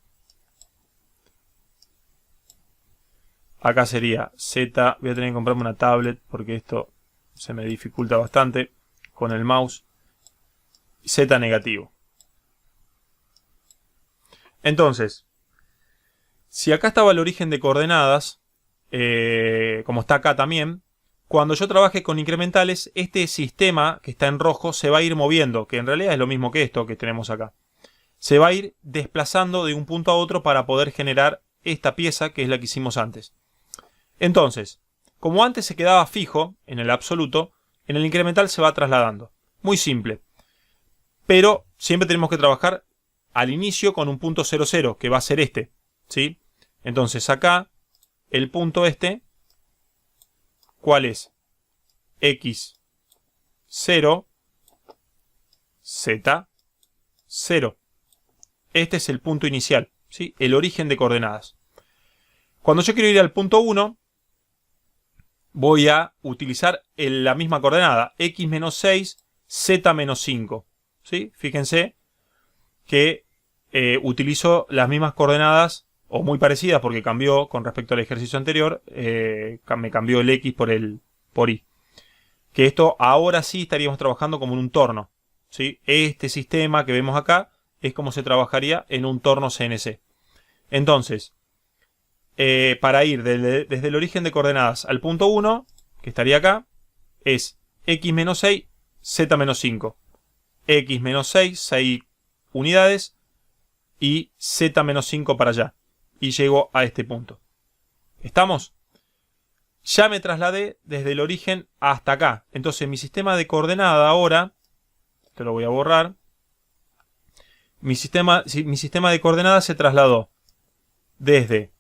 Acá sería Z. Voy a tener que comprarme una tablet porque esto se me dificulta bastante con el mouse. Z negativo. Entonces, si acá estaba el origen de coordenadas, como está acá también, cuando yo trabaje con incrementales, este sistema que está en rojo se va a ir moviendo, que en realidad es lo mismo que esto que tenemos acá. Se va a ir desplazando de un punto a otro para poder generar esta pieza que es la que hicimos antes. Entonces, como antes se quedaba fijo en el absoluto, en el incremental se va trasladando. Muy simple. Pero siempre tenemos que trabajar al inicio con un punto 0, 0, que va a ser este, ¿sí? Entonces acá, el punto este, ¿cuál es? X 0, Z 0. Este es el punto inicial, ¿sí? El origen de coordenadas. Cuando yo quiero ir al punto 1, voy a utilizar la misma coordenada, X menos 6, Z menos 5. ¿Sí? Fíjense que utilizo las mismas coordenadas, o muy parecidas porque cambió con respecto al ejercicio anterior, me cambió el X por Y. Que esto ahora sí estaríamos trabajando como en un torno, ¿sí? Este sistema que vemos acá es como se trabajaría en un torno CNC. Entonces, para ir desde el origen de coordenadas al punto 1, que estaría acá, es X menos 6, Z menos 5. X menos 6, 6 unidades, y Z menos 5 para allá. Y llego a este punto. ¿Estamos? Ya me trasladé desde el origen hasta acá. Entonces mi sistema de coordenada ahora, te lo voy a borrar. Mi sistema de coordenadas se trasladó desde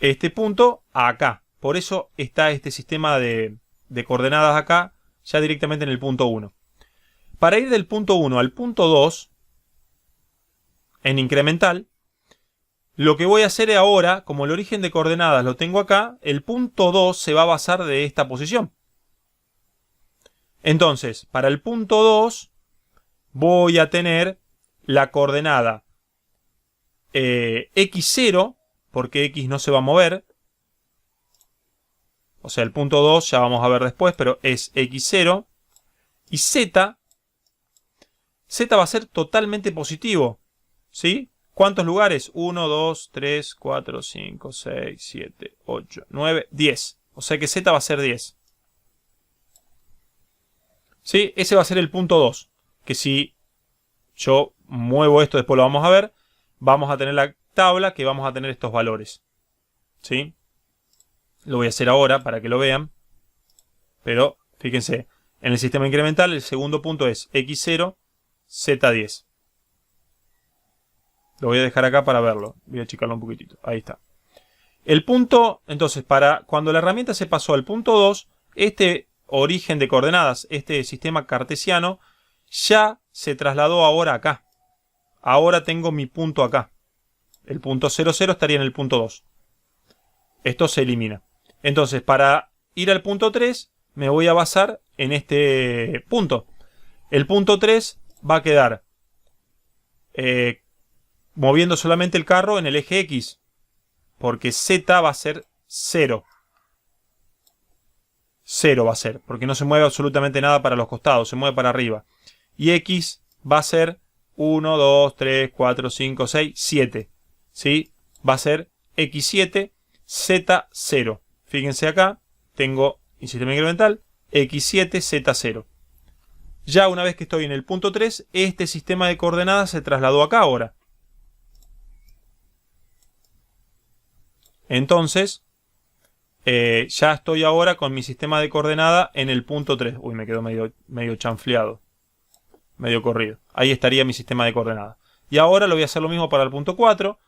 este punto a acá. Por eso está este sistema de coordenadas acá, ya directamente en el punto 1. Para ir del punto 1 al punto 2, en incremental, lo que voy a hacer ahora, como el origen de coordenadas lo tengo acá, el punto 2 se va a basar de esta posición. Entonces, para el punto 2, voy a tener la coordenada x0, porque x no se va a mover. O sea, el punto 2 ya vamos a ver después, pero es x0. Y z va a ser totalmente positivo, ¿sí? ¿Cuántos lugares? 1, 2, 3, 4, 5, 6, 7, 8, 9, 10. O sea que z va a ser 10. ¿Sí? Ese va a ser el punto 2. Que si yo muevo esto, después lo vamos a ver, vamos a tener la tabla que vamos a tener estos valores. ¿Sí? Lo voy a hacer ahora para que lo vean. Pero, fíjense, en el sistema incremental el segundo punto es x0, z10. Lo voy a dejar acá para verlo. Voy a achicarlo un poquitito. Ahí está. El punto, entonces, para cuando la herramienta se pasó al punto 2, este origen de coordenadas, este sistema cartesiano, ya se trasladó ahora acá. Ahora tengo mi punto acá. El punto 0, 0 estaría en el punto 2. Esto se elimina. Entonces, para ir al punto 3, me voy a basar en este punto. El punto 3 va a quedar moviendo solamente el carro en el eje X, porque Z va a ser 0. 0 va a ser, porque no se mueve absolutamente nada para los costados, se mueve para arriba. Y X va a ser 1, 2, 3, 4, 5, 6, 7. ¿Sí? Va a ser X7, Z0. Fíjense acá, tengo el sistema incremental, X7, Z0. Ya una vez que estoy en el punto 3, este sistema de coordenadas se trasladó acá ahora. Entonces, ya estoy ahora con mi sistema de coordenada en el punto 3. Uy, me quedó medio chanfleado. Medio corrido. Ahí estaría mi sistema de coordenadas. Y ahora lo voy a hacer lo mismo para el punto 4.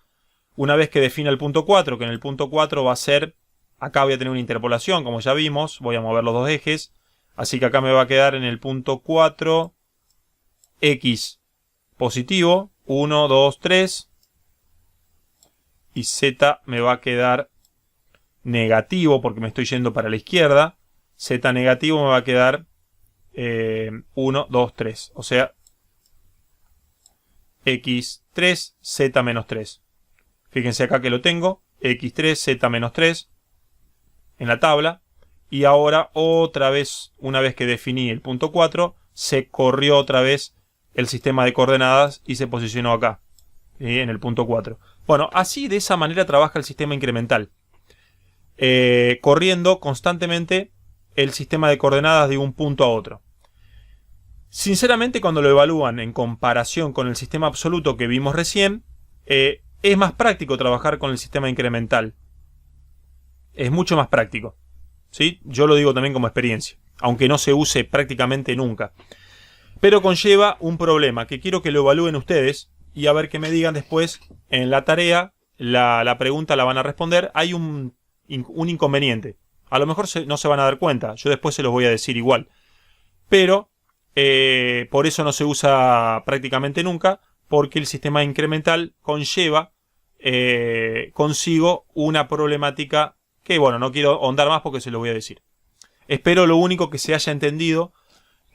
Una vez que defina el punto 4, que en el punto 4 va a ser... Acá voy a tener una interpolación, como ya vimos. Voy a mover los dos ejes. Así que acá me va a quedar en el punto 4 X positivo. 1, 2, 3. Y Z me va a quedar negativo porque me estoy yendo para la izquierda. Z negativo me va a quedar 1, 2, 3. O sea, X3, Z menos 3. Fíjense acá que lo tengo. X3, Z menos 3 en la tabla. Y ahora otra vez, una vez que definí el punto 4, se corrió otra vez el sistema de coordenadas y se posicionó acá, ¿sí? En el punto 4. Bueno, así de esa manera trabaja el sistema incremental. Corriendo constantemente el sistema de coordenadas de un punto a otro. Sinceramente, cuando lo evalúan en comparación con el sistema absoluto que vimos recién, es más práctico trabajar con el sistema incremental. Es mucho más práctico. ¿Sí? Yo lo digo también como experiencia, aunque no se use prácticamente nunca. Pero conlleva un problema que quiero que lo evalúen ustedes y a ver que me digan después en la tarea, la pregunta la van a responder. Hay un inconveniente. A lo mejor no se van a dar cuenta, yo después se los voy a decir igual. Pero por eso no se usa prácticamente nunca, porque el sistema incremental conlleva consigo una problemática que, bueno, no quiero ahondar más porque se lo voy a decir. Espero lo único que se haya entendido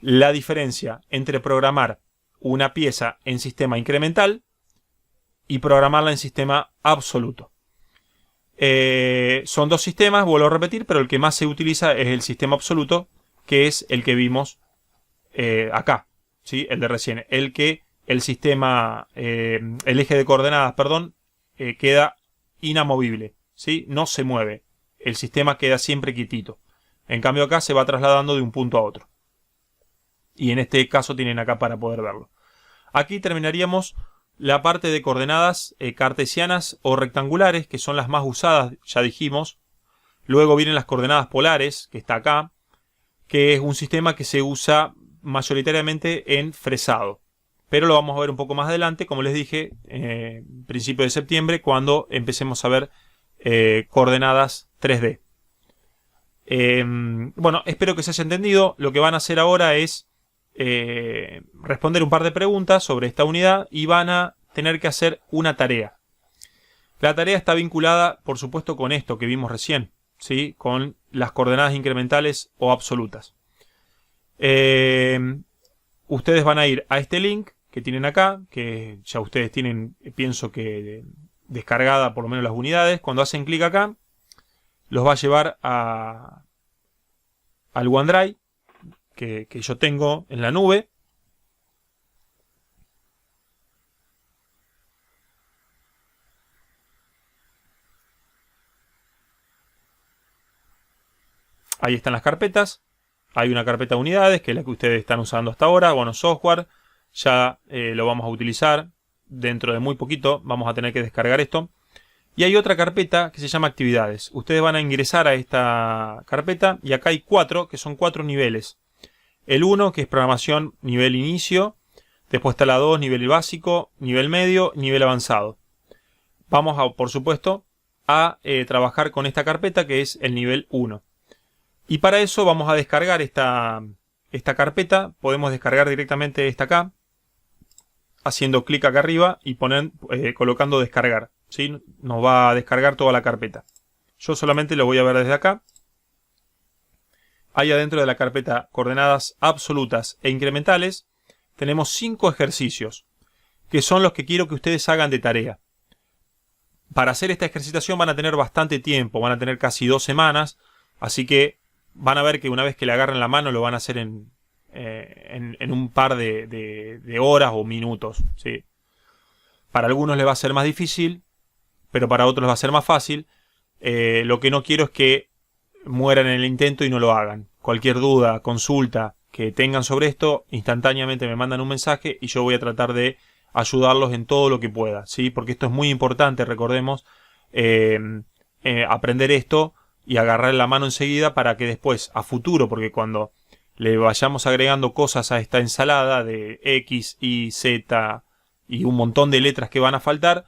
la diferencia entre programar una pieza en sistema incremental y programarla en sistema absoluto. Son dos sistemas, vuelvo a repetir, pero el que más se utiliza es el sistema absoluto, que es el que vimos acá, ¿sí? El de recién. El que el sistema, el eje de coordenadas, perdón, queda inamovible, ¿sí? No se mueve. El sistema queda siempre quietito. En cambio acá se va trasladando de un punto a otro. Y en este caso tienen acá para poder verlo. Aquí terminaríamos la parte de coordenadas cartesianas o rectangulares, que son las más usadas, ya dijimos. Luego vienen las coordenadas polares, que está acá, que es un sistema que se usa mayoritariamente en fresado. Pero lo vamos a ver un poco más adelante, como les dije, principio de septiembre, cuando empecemos a ver coordenadas 3D. Bueno, espero que se haya entendido. Lo que van a hacer ahora es responder un par de preguntas sobre esta unidad y van a tener que hacer una tarea. La tarea está vinculada, por supuesto, con esto que vimos recién, ¿sí? Con las coordenadas incrementales o absolutas. ustedes van a ir a este link que tienen acá, que ya ustedes tienen, pienso que descargada por lo menos las unidades. Cuando hacen clic acá, los va a llevar al OneDrive que yo tengo en la nube. Ahí están las carpetas. Hay una carpeta de unidades, que es la que ustedes están usando hasta ahora. Bueno, software, ya lo vamos a utilizar. Dentro de muy poquito vamos a tener que descargar esto. Y hay otra carpeta que se llama actividades. Ustedes van a ingresar a esta carpeta y acá hay 4, que son 4 niveles. El 1, que es programación nivel inicio. Después está la 2, nivel básico, nivel medio, nivel avanzado. Vamos a, por supuesto, a trabajar con esta carpeta que es el nivel 1. Y para eso vamos a descargar esta carpeta. Podemos descargar directamente esta acá, haciendo clic acá arriba y colocando descargar, ¿sí? Nos va a descargar toda la carpeta. Yo solamente lo voy a ver desde acá. Ahí adentro de la carpeta coordenadas absolutas e incrementales tenemos 5 ejercicios, que son los que quiero que ustedes hagan de tarea. Para hacer esta ejercitación van a tener bastante tiempo, van a tener casi 2 semanas, así que van a ver que una vez que le agarren la mano lo van a hacer en un par de horas o minutos, ¿sí? Para algunos les va a ser más difícil, pero para otros les va a ser más fácil. Lo que no quiero es que mueran en el intento y no lo hagan. Cualquier duda, consulta que tengan sobre esto, instantáneamente me mandan un mensaje y yo voy a tratar de ayudarlos en todo lo que pueda, ¿sí? Porque esto es muy importante, recordemos, aprender esto y agarrar la mano enseguida para que después, a futuro, porque cuando le vayamos agregando cosas a esta ensalada de X, Y, Z y un montón de letras que van a faltar,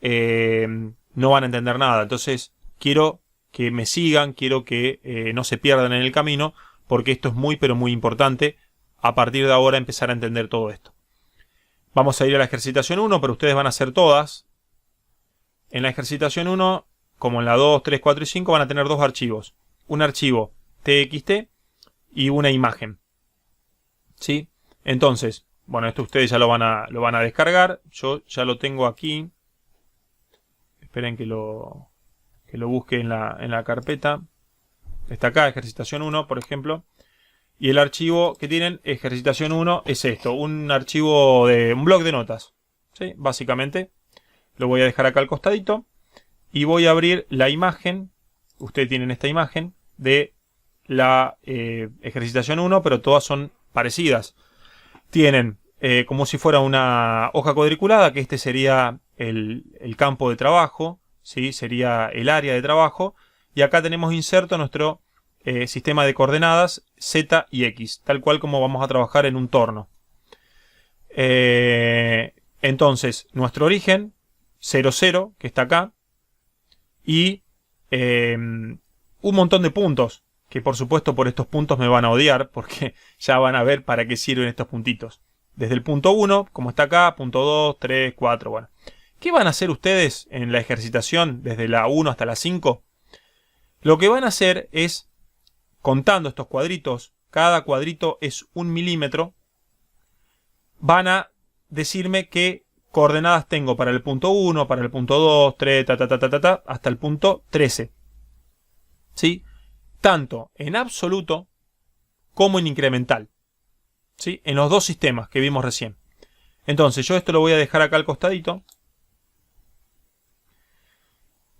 no van a entender nada. Entonces quiero que me sigan, quiero que no se pierdan en el camino, porque esto es muy pero muy importante. A partir de ahora empezar a entender todo esto. Vamos a ir a la ejercitación 1, pero ustedes van a hacer todas. En la ejercitación 1, como en la 2, 3, 4 y 5, van a tener 2 archivos. Un archivo TXT y una imagen, ¿sí? Entonces, bueno, esto ustedes ya lo van a descargar. Yo ya lo tengo aquí. Esperen que lo busque en la carpeta. Está acá, ejercitación 1, por ejemplo. Y el archivo que tienen, ejercitación 1, es esto. Un archivo de un bloc de notas, ¿sí? Básicamente. Lo voy a dejar acá al costadito. Y voy a abrir la imagen. Ustedes tienen esta imagen de la ejercitación 1, pero todas son parecidas. Tienen como si fuera una hoja cuadriculada, que este sería el campo de trabajo, ¿sí? Sería el área de trabajo. Y acá tenemos inserto nuestro sistema de coordenadas Z y X, tal cual como vamos a trabajar en un torno. Entonces, nuestro origen, 0, 0, que está acá. Y un montón de puntos, que por supuesto por estos puntos me van a odiar, porque ya van a ver para qué sirven estos puntitos. Desde el punto 1, como está acá, punto 2, 3, 4, bueno. ¿Qué van a hacer ustedes en la ejercitación desde la 1 hasta la 5? Lo que van a hacer es, contando estos cuadritos, cada cuadrito es 1 milímetro, van a decirme qué coordenadas tengo para el punto 1, para el punto 2, 3, hasta el punto 13. ¿Sí? Tanto en absoluto como en incremental. ¿Sí? En los dos sistemas que vimos recién. Entonces yo esto lo voy a dejar acá al costadito.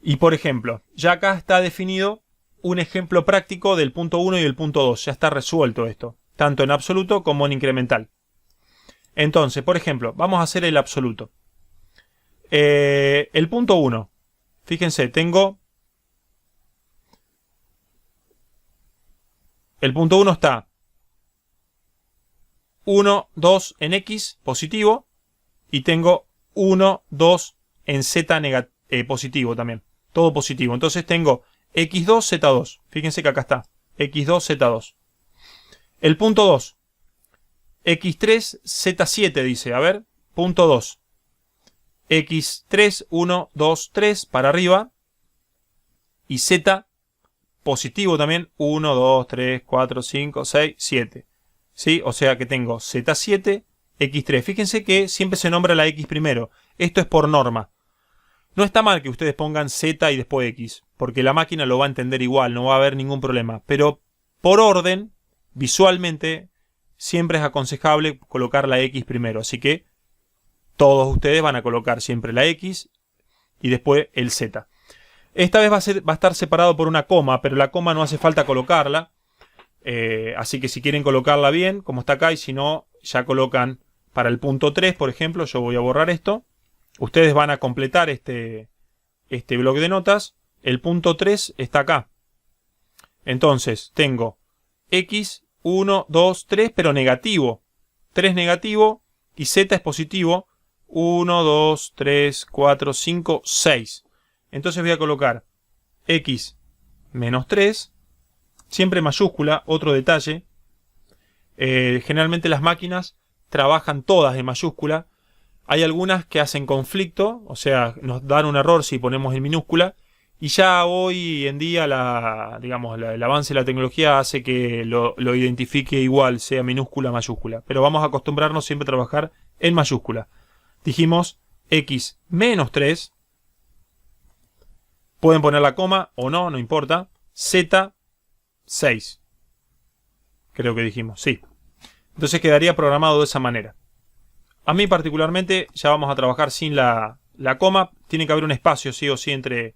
Y por ejemplo, ya acá está definido un ejemplo práctico del punto 1 y del punto 2. Ya está resuelto esto, tanto en absoluto como en incremental. Entonces, por ejemplo, vamos a hacer el absoluto. El punto 1. Fíjense, tengo... El punto 1 está 1, 2 en X positivo. Y tengo 1, 2 en Z positivo también. Todo positivo. Entonces tengo X2, Z2. Fíjense que acá está. X2, Z2. El punto 2. X3, Z7 dice. A ver. Punto 2. X3, 1, 2, 3 para arriba. Y Z positivo también. 1, 2, 3, 4, 5, 6, 7. ¿Sí? O sea que tengo Z7, X3. Fíjense que siempre se nombra la X primero. Esto es por norma. No está mal que ustedes pongan Z y después X, porque la máquina lo va a entender igual, no va a haber ningún problema. Pero por orden, visualmente, siempre es aconsejable colocar la X primero. Así que todos ustedes van a colocar siempre la X y después el Z. Esta vez va a estar separado por una coma, pero la coma no hace falta colocarla. Así que si quieren colocarla bien, como está acá, y si no, ya colocan para el punto 3, por ejemplo. Yo voy a borrar esto. Ustedes van a completar este bloque de notas. El punto 3 está acá. Entonces tengo X, 1, 2, 3, pero negativo. 3 negativo y Z es positivo. 1, 2, 3, 4, 5, 6. Entonces voy a colocar X menos 3. Siempre mayúscula, otro detalle. Generalmente las máquinas trabajan todas en mayúscula. Hay algunas que hacen conflicto, o sea, nos dan un error si ponemos en minúscula. Y ya hoy en día el avance de la tecnología hace que lo identifique igual, sea minúscula o mayúscula. Pero vamos a acostumbrarnos siempre a trabajar en mayúscula. Dijimos X menos 3. Pueden poner la coma o no, no importa. Z 6. Creo que dijimos, sí. Entonces quedaría programado de esa manera. A mí particularmente ya vamos a trabajar sin la coma. Tiene que haber un espacio sí o sí entre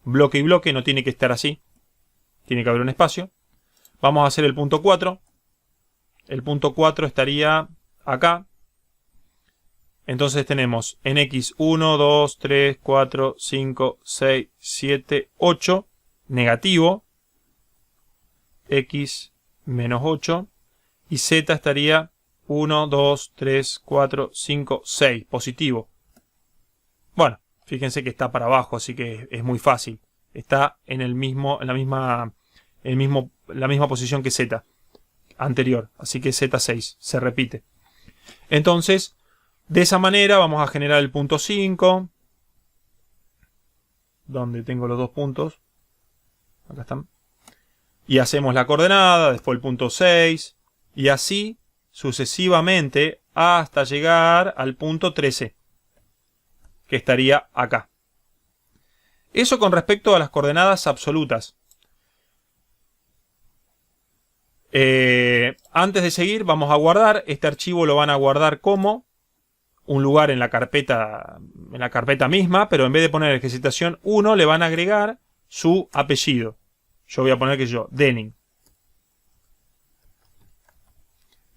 bloque y bloque. No tiene que estar así. Tiene que haber un espacio. Vamos a hacer el punto 4. El punto 4 estaría acá. Entonces tenemos en X 1, 2, 3, 4, 5, 6, 7, 8. Negativo. X menos 8. Y Z estaría 1, 2, 3, 4, 5, 6. Positivo. Bueno, fíjense que está para abajo, así que es muy fácil. Está en la misma posición que Z anterior. Así que Z6 se repite. Entonces, de esa manera vamos a generar el punto 5. Donde tengo los dos puntos. Acá están. Y hacemos la coordenada, después el punto 6. Y así sucesivamente hasta llegar al punto 13. Que estaría acá. Eso con respecto a las coordenadas absolutas. Antes de seguir vamos a guardar. Este archivo lo van a guardar como un lugar en la carpeta misma, pero en vez de poner ejercitación 1 le van a agregar su apellido. Yo voy a poner que Denning.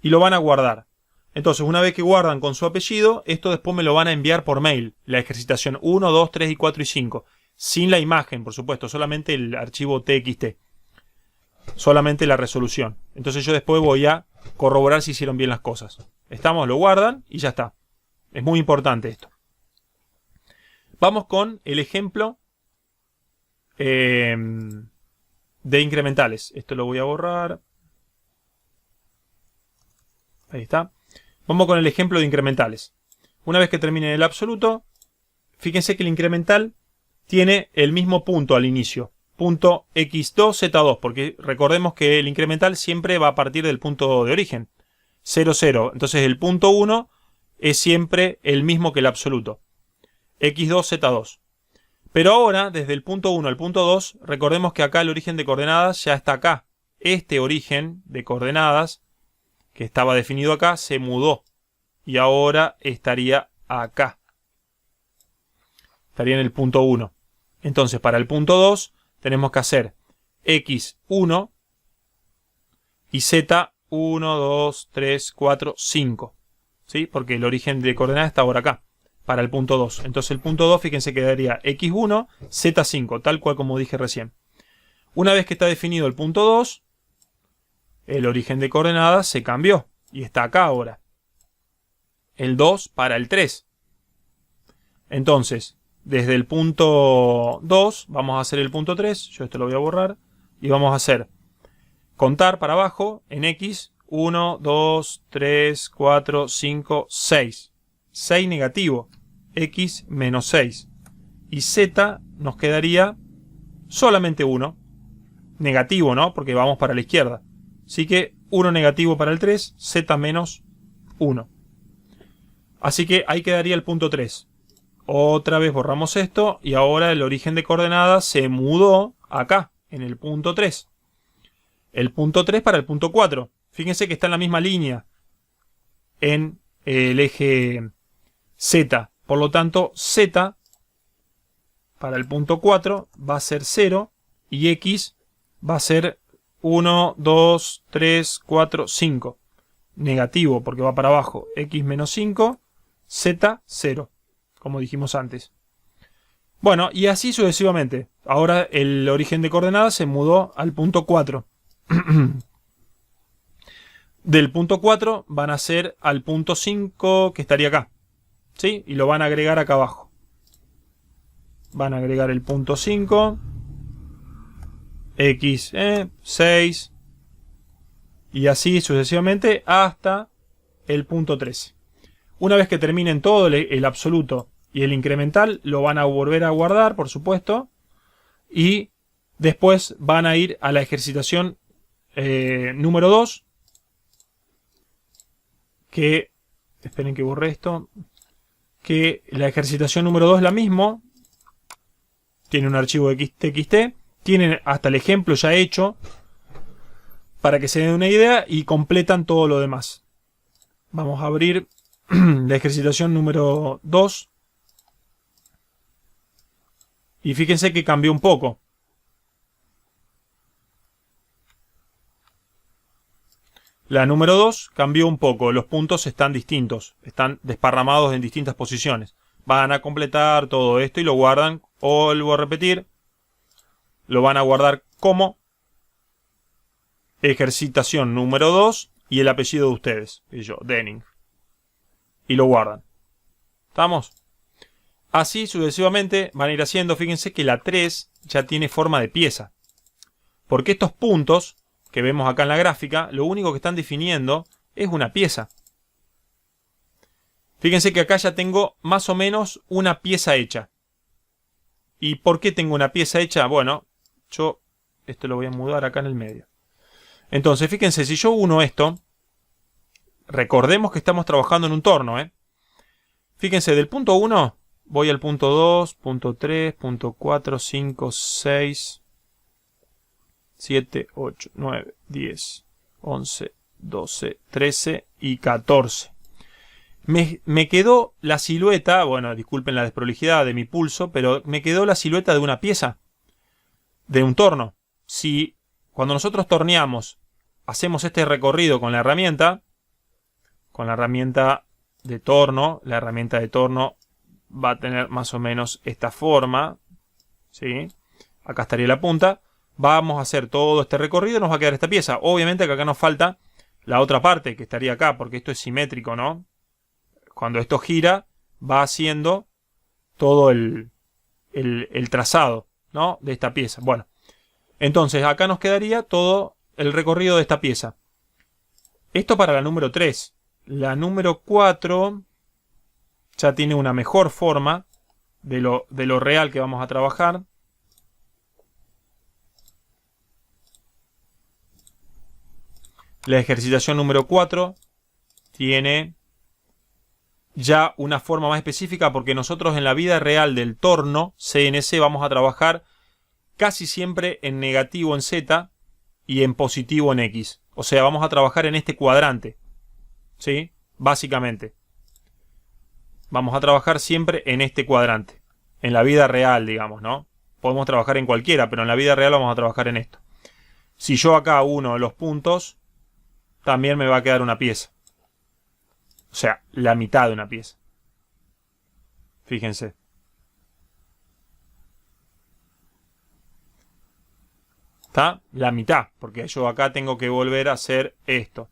Y lo van a guardar. Entonces, una vez que guardan con su apellido, esto después me lo van a enviar por mail. La ejercitación 1, 2, 3 y 4 y 5. Sin la imagen, por supuesto. Solamente el archivo TXT. Solamente la resolución. Entonces yo después voy a corroborar si hicieron bien las cosas. Estamos, lo guardan y ya está. Es muy importante esto. Vamos con el ejemplo de incrementales. Esto lo voy a borrar. Ahí está. Vamos con el ejemplo de incrementales. Una vez que termine el absoluto, fíjense que el incremental tiene el mismo punto al inicio. Punto X2, Z2. Porque recordemos que el incremental siempre va a partir del punto de origen. 0, 0. Entonces el punto 1 es siempre el mismo que el absoluto. X2, Z2. Pero ahora, desde el punto 1 al punto 2, recordemos que acá el origen de coordenadas ya está acá. Este origen de coordenadas, que estaba definido acá, se mudó. Y ahora estaría acá. Estaría en el punto 1. Entonces, para el punto 2, tenemos que hacer X1 y Z1, 2, 3, 4, 5. ¿Sí? Porque el origen de coordenadas está ahora acá. Para el punto 2. Entonces el punto 2, fíjense que daría X1, Z5, tal cual como dije recién. Una vez que está definido el punto 2, el origen de coordenadas se cambió. Y está acá ahora. El 2 para el 3. Entonces, desde el punto 2, vamos a hacer el punto 3. Yo esto lo voy a borrar. Y vamos a hacer contar para abajo en X. 1, 2, 3, 4, 5, 6. 6 negativo. X menos 6. Y Z nos quedaría solamente 1. Negativo, ¿no? Porque vamos para la izquierda. Así que 1 negativo para el 3, z menos 1. Así que ahí quedaría el punto 3. Otra vez borramos esto y ahora el origen de coordenadas se mudó acá, en el punto 3. El punto 3 para el punto 4. Fíjense que está en la misma línea en el eje Z. Por lo tanto, Z para el punto 4 va a ser 0 y X va a ser 1, 2, 3, 4, 5. Negativo porque va para abajo. X menos 5, Z 0, como dijimos antes. Bueno, y así sucesivamente. Ahora el origen de coordenadas se mudó al punto 4. Del punto 4 van a ser al punto 5 que estaría acá. ¿Sí? Y lo van a agregar acá abajo. Van a agregar el punto 5. X, 6. Y así sucesivamente hasta el punto 13. Una vez que terminen todo el absoluto y el incremental, lo van a volver a guardar, por supuesto. Y después van a ir a la ejercitación número 2. Que, esperen que borre esto. Que la ejercitación número 2 es la misma. Tiene un archivo de txt. Tienen hasta el ejemplo ya hecho. Para que se den una idea y completan todo lo demás. Vamos a abrir la ejercitación número 2. Y fíjense que cambió un poco. La número 2 cambió un poco. Los puntos están distintos. Están desparramados en distintas posiciones. Van a completar todo esto y lo guardan. Vuelvo a repetir. Lo van a guardar como ejercitación número 2 y el apellido de ustedes. Y yo, Denning. Y lo guardan. ¿Estamos? Así sucesivamente van a ir haciendo. Fíjense que la 3 ya tiene forma de pieza. Porque estos puntos que vemos acá en la gráfica, lo único que están definiendo es una pieza. Fíjense que acá ya tengo más o menos una pieza hecha. ¿Y por qué tengo una pieza hecha? Bueno, yo esto lo voy a mudar acá en el medio. Entonces, fíjense, si yo uno esto, recordemos que estamos trabajando en un torno, Fíjense, del punto 1 voy al punto 2, punto 3, punto 4, 5, 6, 7, 8, 9, 10, 11, 12, 13 y 14. Me quedó la silueta, bueno, disculpen la desprolijidad de mi pulso, pero me quedó la silueta de una pieza, de un torno. Si cuando nosotros torneamos, hacemos este recorrido con la herramienta de torno, la herramienta de torno va a tener más o menos esta forma, ¿sí? Acá estaría la punta. Vamos a hacer todo este recorrido y nos va a quedar esta pieza. Obviamente que acá nos falta la otra parte que estaría acá, porque esto es simétrico, ¿no? Cuando esto gira, va haciendo todo el trazado, ¿no? De esta pieza. Bueno, entonces acá nos quedaría todo el recorrido de esta pieza. Esto para la número 3. La número 4 ya tiene una mejor forma de lo real que vamos a trabajar. La ejercitación número 4 tiene ya una forma más específica porque nosotros en la vida real del torno CNC vamos a trabajar casi siempre en negativo en Z y en positivo en X. O sea, vamos a trabajar en este cuadrante. ¿Sí? Básicamente. Vamos a trabajar siempre en este cuadrante. En la vida real, digamos, ¿no? Podemos trabajar en cualquiera, pero en la vida real vamos a trabajar en esto. Si yo acá uno los puntos, también me va a quedar una pieza. O sea, la mitad de una pieza. Fíjense. ¿Está? La mitad, porque yo acá tengo que volver a hacer esto.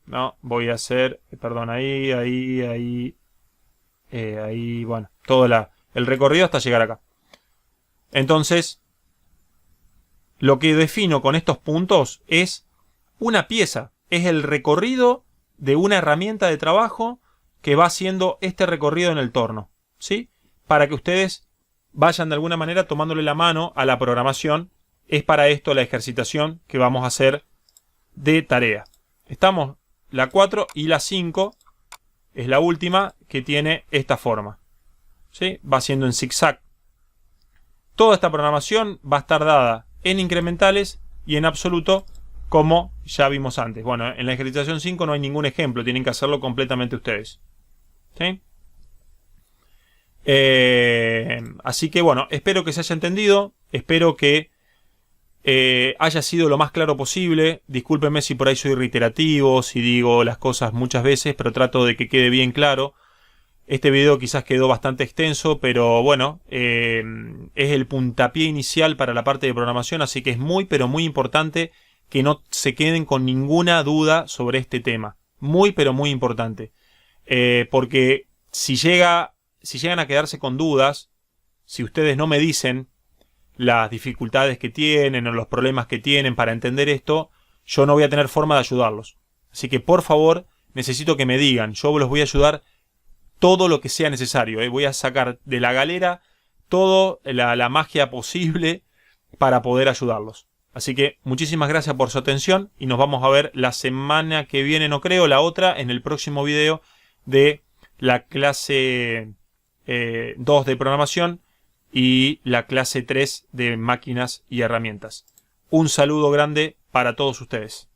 ¿No? Voy a hacer, perdón, ahí, bueno, todo el recorrido hasta llegar acá. Entonces, lo que defino con estos puntos es una pieza. Es el recorrido de una herramienta de trabajo que va haciendo este recorrido en el torno, ¿sí? Para que ustedes vayan de alguna manera tomándole la mano a la programación. Es para esto la ejercitación que vamos a hacer de tarea. Estamos, la 4 y la 5 es la última que tiene esta forma. ¿Sí? Va siendo en zigzag. Toda esta programación va a estar dada en incrementales y en absoluto, como ya vimos antes. Bueno, en la ejercitación 5 no hay ningún ejemplo, tienen que hacerlo completamente ustedes. ¿Sí? Así que bueno, espero que se haya entendido, espero que haya sido lo más claro posible. Discúlpenme si por ahí soy reiterativo, si digo las cosas muchas veces, pero trato de que quede bien claro. Este video quizás quedó bastante extenso, pero bueno, es el puntapié inicial para la parte de programación, así que es muy, pero muy importante que no se queden con ninguna duda sobre este tema. Muy, pero muy importante. Porque si llegan a quedarse con dudas, si ustedes no me dicen las dificultades que tienen o los problemas que tienen para entender esto, yo no voy a tener forma de ayudarlos. Así que por favor, necesito que me digan, yo los voy a ayudar todo lo que sea necesario. Voy a sacar de la galera toda la magia posible para poder ayudarlos. Así que muchísimas gracias por su atención y nos vamos a ver la semana que viene, no creo, la otra, en el próximo video de la clase 2 de programación y la clase 3 de máquinas y herramientas. Un saludo grande para todos ustedes.